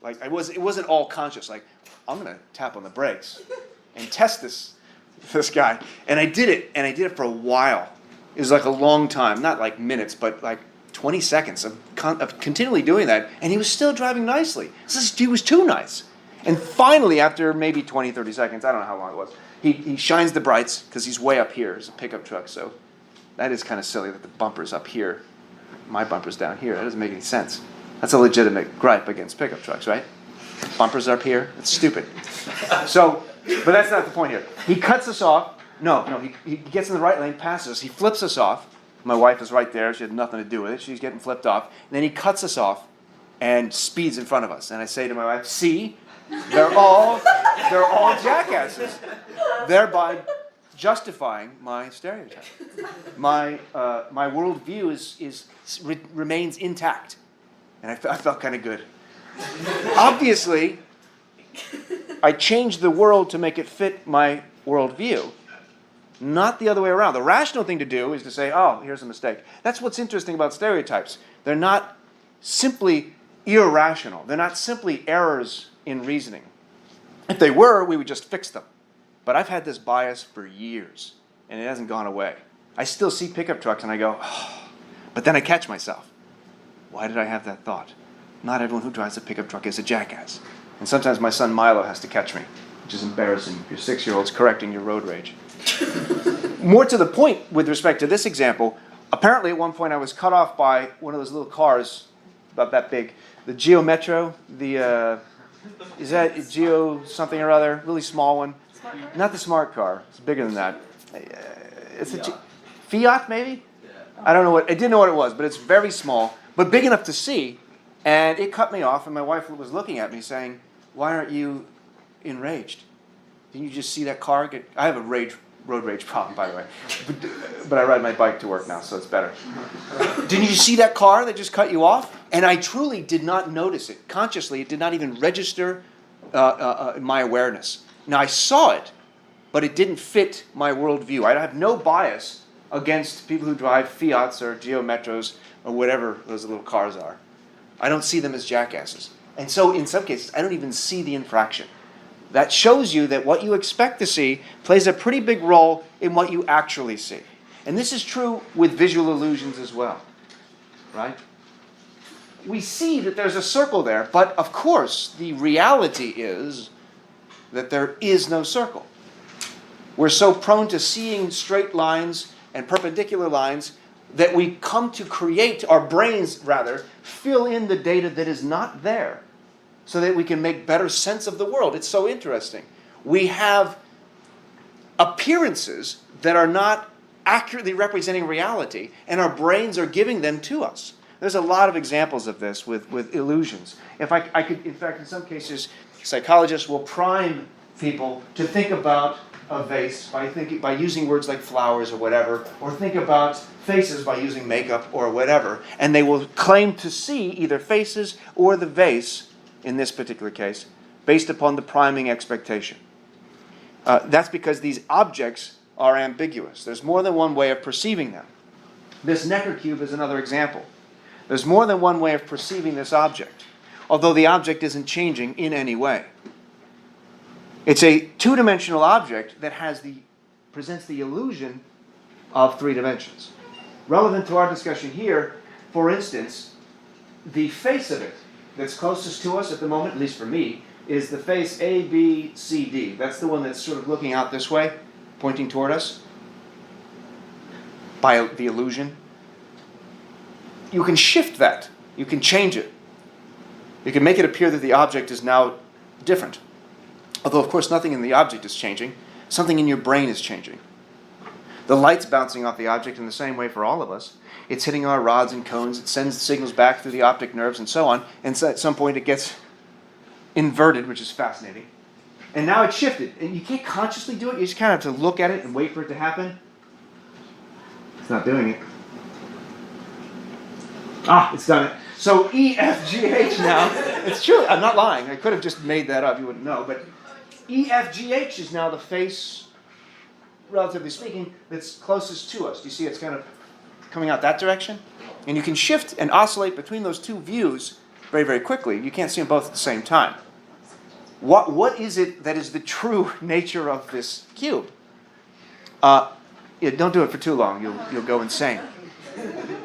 Like it wasn't all conscious. Like I'm gonna tap on the brakes and test this guy. And I did it. And I did it for a while. It was like a long time, not like minutes, but like 20 seconds of continually doing that. And he was still driving nicely. He was too nice. And finally, after maybe 20, 30 seconds, I don't know how long it was, he shines the brights because he's way up here. It's a pickup truck, so that is kind of silly that the bumper's up here. My bumper's down here. That doesn't make any sense. That's a legitimate gripe against pickup trucks, right? Bumpers up here. It's stupid. So, but that's not the point here. He cuts us off. No, he gets in the right lane, passes us. He flips us off. My wife is right there. She had nothing to do with it. She's getting flipped off. And then he cuts us off and speeds in front of us. And I say to my wife, see, they're all jackasses, thereby justifying my stereotype. My worldview remains intact. And I felt kind of good. Obviously, I changed the world to make it fit my worldview. Not the other way around. The rational thing to do is to say, oh, here's a mistake. That's what's interesting about stereotypes. They're not simply irrational. They're not simply errors in reasoning. If they were, we would just fix them. But I've had this bias for years, and it hasn't gone away. I still see pickup trucks, and I go, oh. But then I catch myself. Why did I have that thought? Not everyone who drives a pickup truck is a jackass. And sometimes my son Milo has to catch me, which is embarrassing. Your 6-year-old's correcting your road rage. More to the point with respect to this example, apparently at one point I was cut off by one of those little cars about that big. The Geo Metro, the Is that Geo something or other? Really small one. Smart car? Not the smart car. It's bigger than that. It's a Fiat maybe? I don't know what. I didn't know what it was, but it's very small, but big enough to see. And it cut me off, and my wife was looking at me saying, "Why aren't you enraged? Didn't you just see that car get?" I have a road rage problem, by the way, but I ride my bike to work now, so it's better. Didn't you see that car that just cut you off? And I truly did not notice it consciously. It did not even register my awareness. Now I saw it, but it didn't fit my worldview. I have no bias against people who drive Fiats or Geo Metros or whatever those little cars are. I don't see them as jackasses. And so in some cases, I don't even see the infraction. That shows you that what you expect to see plays a pretty big role in what you actually see. And this is true with visual illusions as well, right? We see that there's a circle there, but of course the reality is that there is no circle. We're so prone to seeing straight lines and perpendicular lines that we come to create, our brains rather, fill in the data that is not there so that we can make better sense of the world. It's so interesting. We have appearances that are not accurately representing reality, and our brains are giving them to us. There's a lot of examples of this with illusions. If I could, in fact, in some cases, psychologists will prime people to think about a vase by using words like flowers or whatever, or think about faces by using makeup or whatever, and they will claim to see either faces or the vase, in this particular case, based upon the priming expectation. That's because these objects are ambiguous. There's more than one way of perceiving them. This Necker cube is another example. There's more than one way of perceiving this object, although the object isn't changing in any way. It's a two-dimensional object that presents the illusion of three dimensions. Relevant to our discussion here, for instance, the face of it that's closest to us at the moment, at least for me, is the face A, B, C, D. That's the one that's sort of looking out this way, pointing toward us, by the illusion. You can shift that. You can change it. You can make it appear that the object is now different. Although, of course, nothing in the object is changing. Something in your brain is changing. The light's bouncing off the object in the same way for all of us. It's hitting our rods and cones. It sends signals back through the optic nerves and so on. And so at some point it gets inverted, which is fascinating. And now it's shifted. And you can't consciously do it. You just kind of have to look at it and wait for it to happen. It's not doing it. It's done it. So E, F, G, H now. It's true. I'm not lying. I could have just made that up. You wouldn't know. But E, F, G, H is now the face, relatively speaking, that's closest to us. Do you see it's kind of coming out that direction? And you can shift and oscillate between those two views very, very quickly. You can't see them both at the same time. What is it that is the true nature of this cube? Don't do it for too long. You'll go insane.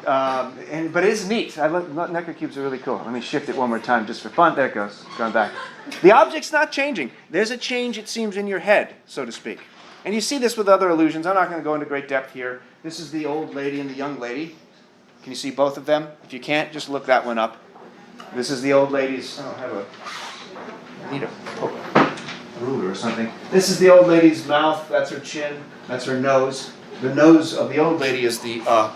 But it is neat. Necker cubes are really cool. Let me shift it one more time just for fun. There it goes. It's gone back. The object's not changing. There's a change, it seems, in your head, so to speak. And you see this with other illusions. I'm not going to go into great depth here. This is the old lady and the young lady. Can you see both of them? If you can't, just look that one up. This is the old lady's... I need a ruler or something. This is the old lady's mouth. That's her chin. That's her nose. The nose of the old lady is the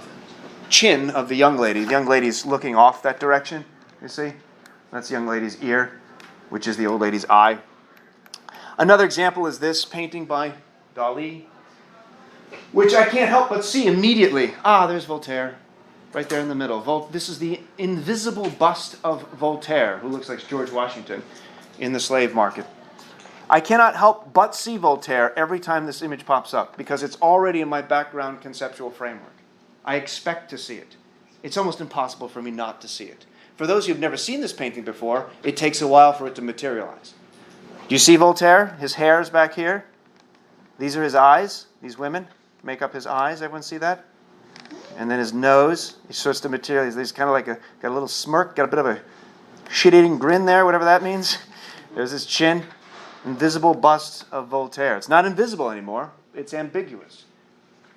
chin of the young lady. The young lady's looking off that direction, you see? That's the young lady's ear, which is the old lady's eye. Another example is this painting by Dali, which I can't help but see immediately. There's Voltaire, right there in the middle. This is the invisible bust of Voltaire, who looks like George Washington in the slave market. I cannot help but see Voltaire every time this image pops up, because it's already in my background conceptual framework. I expect to see it. It's almost impossible for me not to see it. For those who've never seen this painting before, it takes a while for it to materialize. Do you see Voltaire? His hair is back here. These are his eyes. These women make up his eyes. Everyone see that? And then his nose, he starts to materialize. He's kind of like got a little smirk, got a bit of a shit-eating grin there, whatever that means. There's his chin. Invisible bust of Voltaire. It's not invisible anymore. It's ambiguous.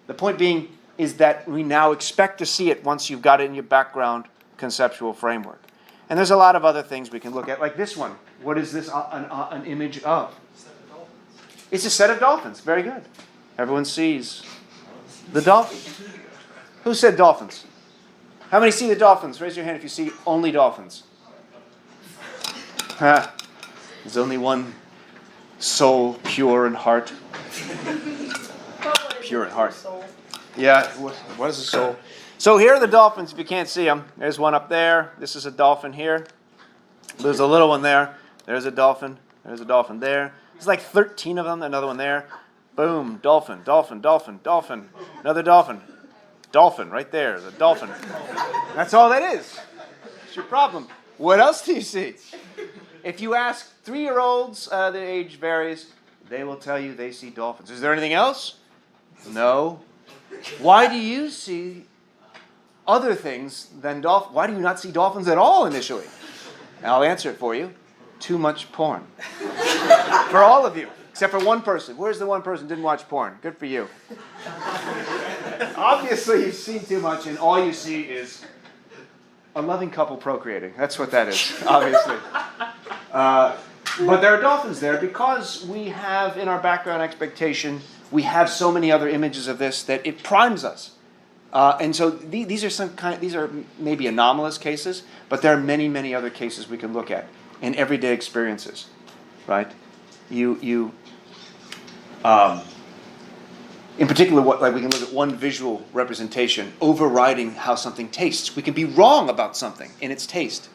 The point being is that we now expect to see it once you've got it in your background conceptual framework. And there's a lot of other things we can look at, like this one. What is this an image of? It's a set of dolphins. Very good. Everyone sees the dolphins. Who said dolphins? How many see the dolphins? Raise your hand if you see only dolphins. There's only one soul, pure in heart. Pure in heart. Yeah, what is a soul? So here are the dolphins, if you can't see them. There's one up there. This is a dolphin here. There's a little one there. There's a dolphin. There's a dolphin there. There's like 13 of them. Another one there. Boom. Dolphin, dolphin, dolphin, dolphin. Another dolphin. Dolphin right there. The dolphin. That's all that is. It's your problem. What else do you see? If you ask 3-year-olds, the age varies, they will tell you they see dolphins. Is there anything else? No. Why do you see other things than dolphins? Why do you not see dolphins at all initially? And I'll answer it for you. Too much porn. For all of you, except for one person. Where's the one person who didn't watch porn? Good for you. Obviously, you've seen too much, and all you see is a loving couple procreating. That's what that is, obviously. But there are dolphins there because we have, in our background expectation, we have so many other images of this that it primes us. And so these are maybe anomalous cases, but there are many, many other cases we can look at in everyday experiences, right? In particular, we can look at one visual representation overriding how something tastes. We can be wrong about something in its taste.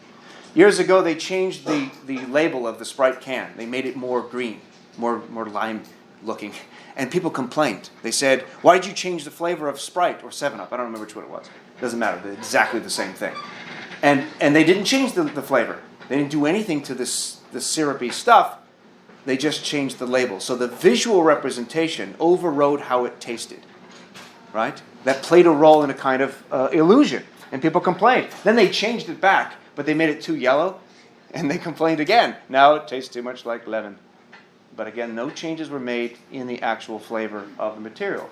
Years ago, they changed the label of the Sprite can. They made it more green, more lime looking. And people complained. They said, why did you change the flavor of Sprite or 7-Up? I don't remember which one it was. It doesn't matter. They're exactly the same thing. And they didn't change the flavor. They didn't do anything to the syrupy stuff. They just changed the label. So the visual representation overrode how it tasted, right? That played a role in a kind of illusion. And people complained. Then they changed it back, but they made it too yellow. And they complained again. Now it tastes too much like lemon. But again, no changes were made in the actual flavor of the material.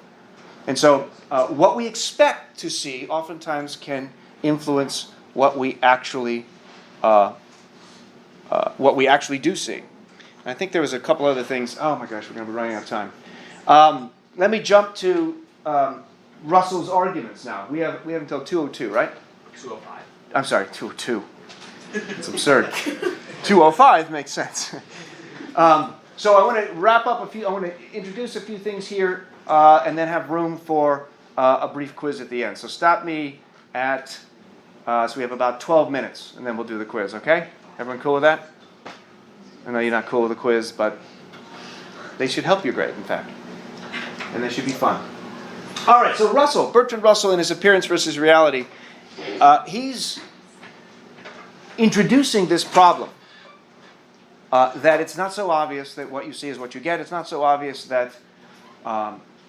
And so what we expect to see oftentimes can influence what we actually do see. And I think there was a couple other things. Oh my gosh, we're going to be running out of time. Let me jump to Russell's arguments now. We have until 2:02, right? 2:05. I'm sorry, 2:02. It's absurd. 2:05 makes sense. So I want to wrap up I want to introduce a few things here and then have room for a brief quiz at the end. So stop me at, so we have about 12 minutes and then we'll do the quiz, okay? Everyone cool with that? I know you're not cool with the quiz, but they should help your grade, in fact. And they should be fun. All right, so Bertrand Russell in his Appearance versus Reality, he's introducing this problem. That it's not so obvious that what you see is what you get. It's not so obvious that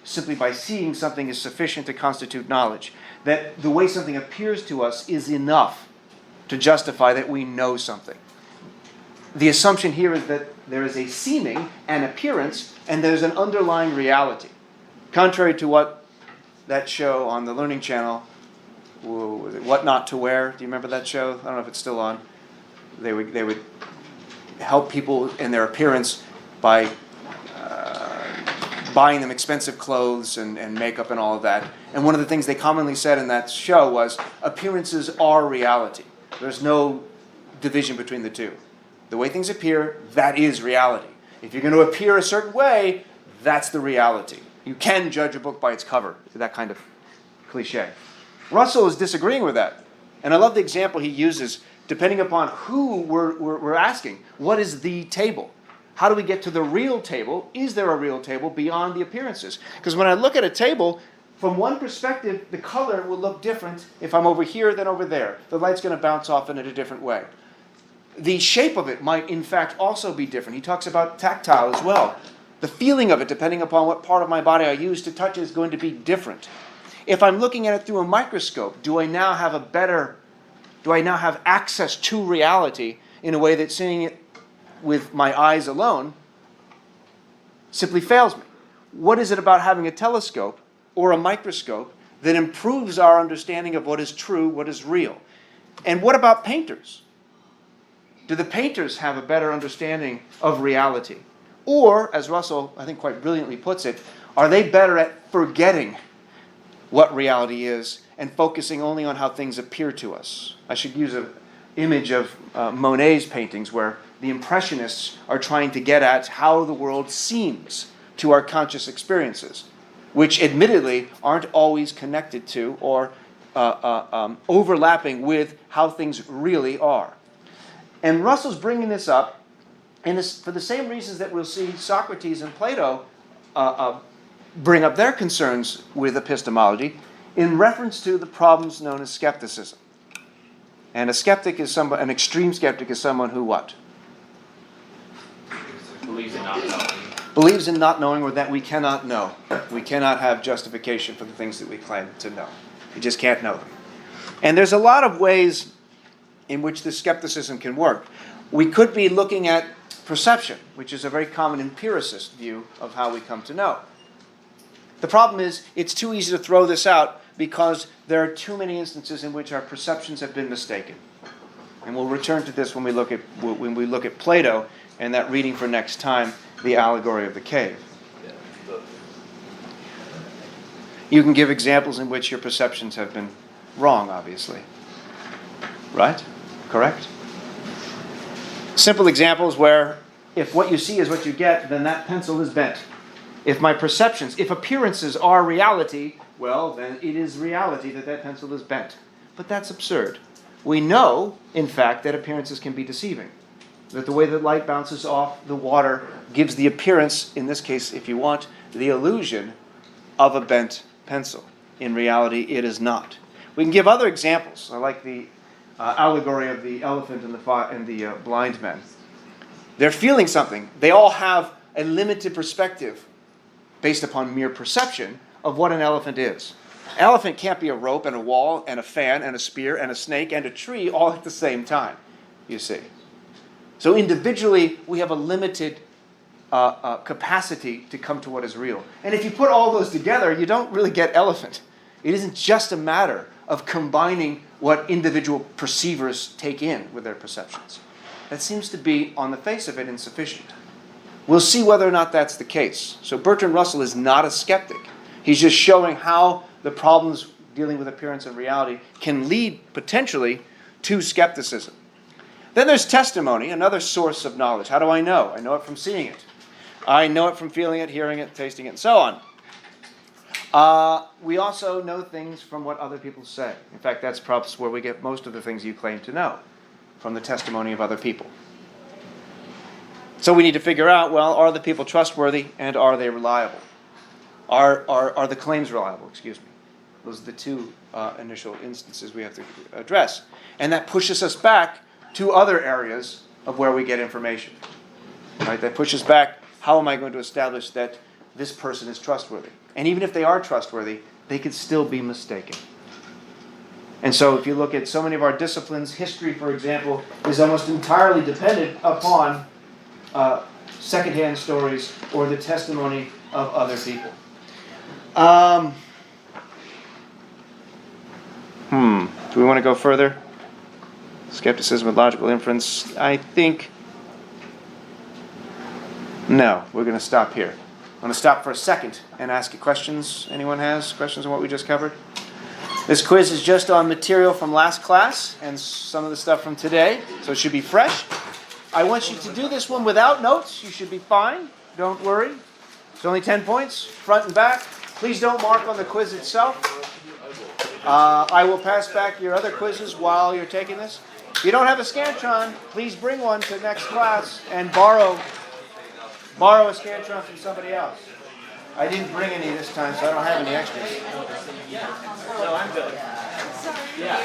simply by seeing something is sufficient to constitute knowledge. That the way something appears to us is enough to justify that we know something. The assumption here is that there is a seeming, an appearance, and there's an underlying reality. Contrary to what that show on the Learning Channel, What Not to Wear, do you remember that show? I don't know if it's still on. They would help people in their appearance by buying them expensive clothes and makeup and all of that. And one of the things they commonly said in that show was, appearances are reality. There's no division between the two. The way things appear, that is reality. If you're going to appear a certain way, that's the reality. You can judge a book by its cover, that kind of cliche. Russell is disagreeing with that. And I love the example he uses, depending upon who we're asking. What is the table? How do we get to the real table? Is there a real table beyond the appearances? Because when I look at a table, from one perspective, the color will look different if I'm over here than over there. The light's going to bounce off in it a different way. The shape of it might, in fact, also be different. He talks about tactile as well. The feeling of it, depending upon what part of my body I use to touch it, is going to be different. If I'm looking at it through a microscope, do I now have access to reality in a way that seeing it with my eyes alone simply fails me? What is it about having a telescope or a microscope that improves our understanding of what is true, what is real? And what about painters? Do the painters have a better understanding of reality? Or, as Russell, I think quite brilliantly puts it, are they better at forgetting what reality is and focusing only on how things appear to us? I should use an image of Monet's paintings where the Impressionists are trying to get at how the world seems to our conscious experiences, which admittedly aren't always connected to or overlapping with how things really are. And Russell's bringing this up for the same reasons that we'll see Socrates and Plato bring up their concerns with epistemology in reference to the problems known as skepticism. And a skeptic is an extreme skeptic is someone who what? Believes in not knowing. Believes in not knowing, or that we cannot know. We cannot have justification for the things that we claim to know. We just can't know them. And there's a lot of ways in which this skepticism can work. We could be looking at perception, which is a very common empiricist view of how we come to know. The problem is, it's too easy to throw this out because there are too many instances in which our perceptions have been mistaken. And we'll return to this when we look at Plato and that reading for next time, the allegory of the cave. You can give examples in which your perceptions have been wrong, obviously. Right? Correct? Simple examples where if what you see is what you get, then that pencil is bent. If my perceptions, if appearances are reality, well, then it is reality that pencil is bent. But that's absurd. We know, in fact, that appearances can be deceiving. That the way that light bounces off the water gives the appearance, in this case, if you want, the illusion of a bent pencil. In reality, it is not. We can give other examples. I like the allegory of the elephant and the blind men. They're feeling something. They all have a limited perspective based upon mere perception of what an elephant is. An elephant can't be a rope and a wall and a fan and a spear and a snake and a tree all at the same time, you see. So individually, we have a limited capacity to come to what is real. And if you put all those together, you don't really get elephant. It isn't just a matter of combining what individual perceivers take in with their perceptions. That seems to be, on the face of it, insufficient. We'll see whether or not that's the case. So Bertrand Russell is not a skeptic. He's just showing how the problems dealing with appearance and reality can lead, potentially, to skepticism. Then there's testimony, another source of knowledge. How do I know? I know it from seeing it. I know it from feeling it, hearing it, tasting it, and so on. We also know things from what other people say. In fact, that's perhaps where we get most of the things you claim to know, from the testimony of other people. So we need to figure out, well, are the people trustworthy and are they reliable? Are the claims reliable? Excuse me. Those are the two initial instances we have to address. And that pushes us back to other areas of where we get information. Right? That pushes back, how am I going to establish that this person is trustworthy? And even if they are trustworthy, they could still be mistaken. And so if you look at so many of our disciplines, history, for example, is almost entirely dependent upon secondhand stories or the testimony of other people. Do we want to go further? Skepticism with logical inference. I think... No, we're going to stop here. I'm going to stop for a second and ask you questions. Anyone has questions on what we just covered? This quiz is just on material from last class and some of the stuff from today, so it should be fresh. I want you to do this one without notes. You should be fine. Don't worry. It's only 10 points, front and back. Please don't mark on the quiz itself. I will pass back your other quizzes while you're taking this. If you don't have a Scantron, please bring one to next class and borrow a Scantron from somebody else. I didn't bring any this time, so I don't have any extras. No, I'm good. Yeah.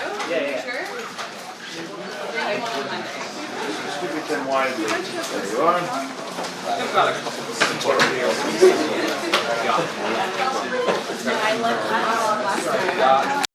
Distribute them widely. There you are. I've got a couple of tutorials. I left that on last time.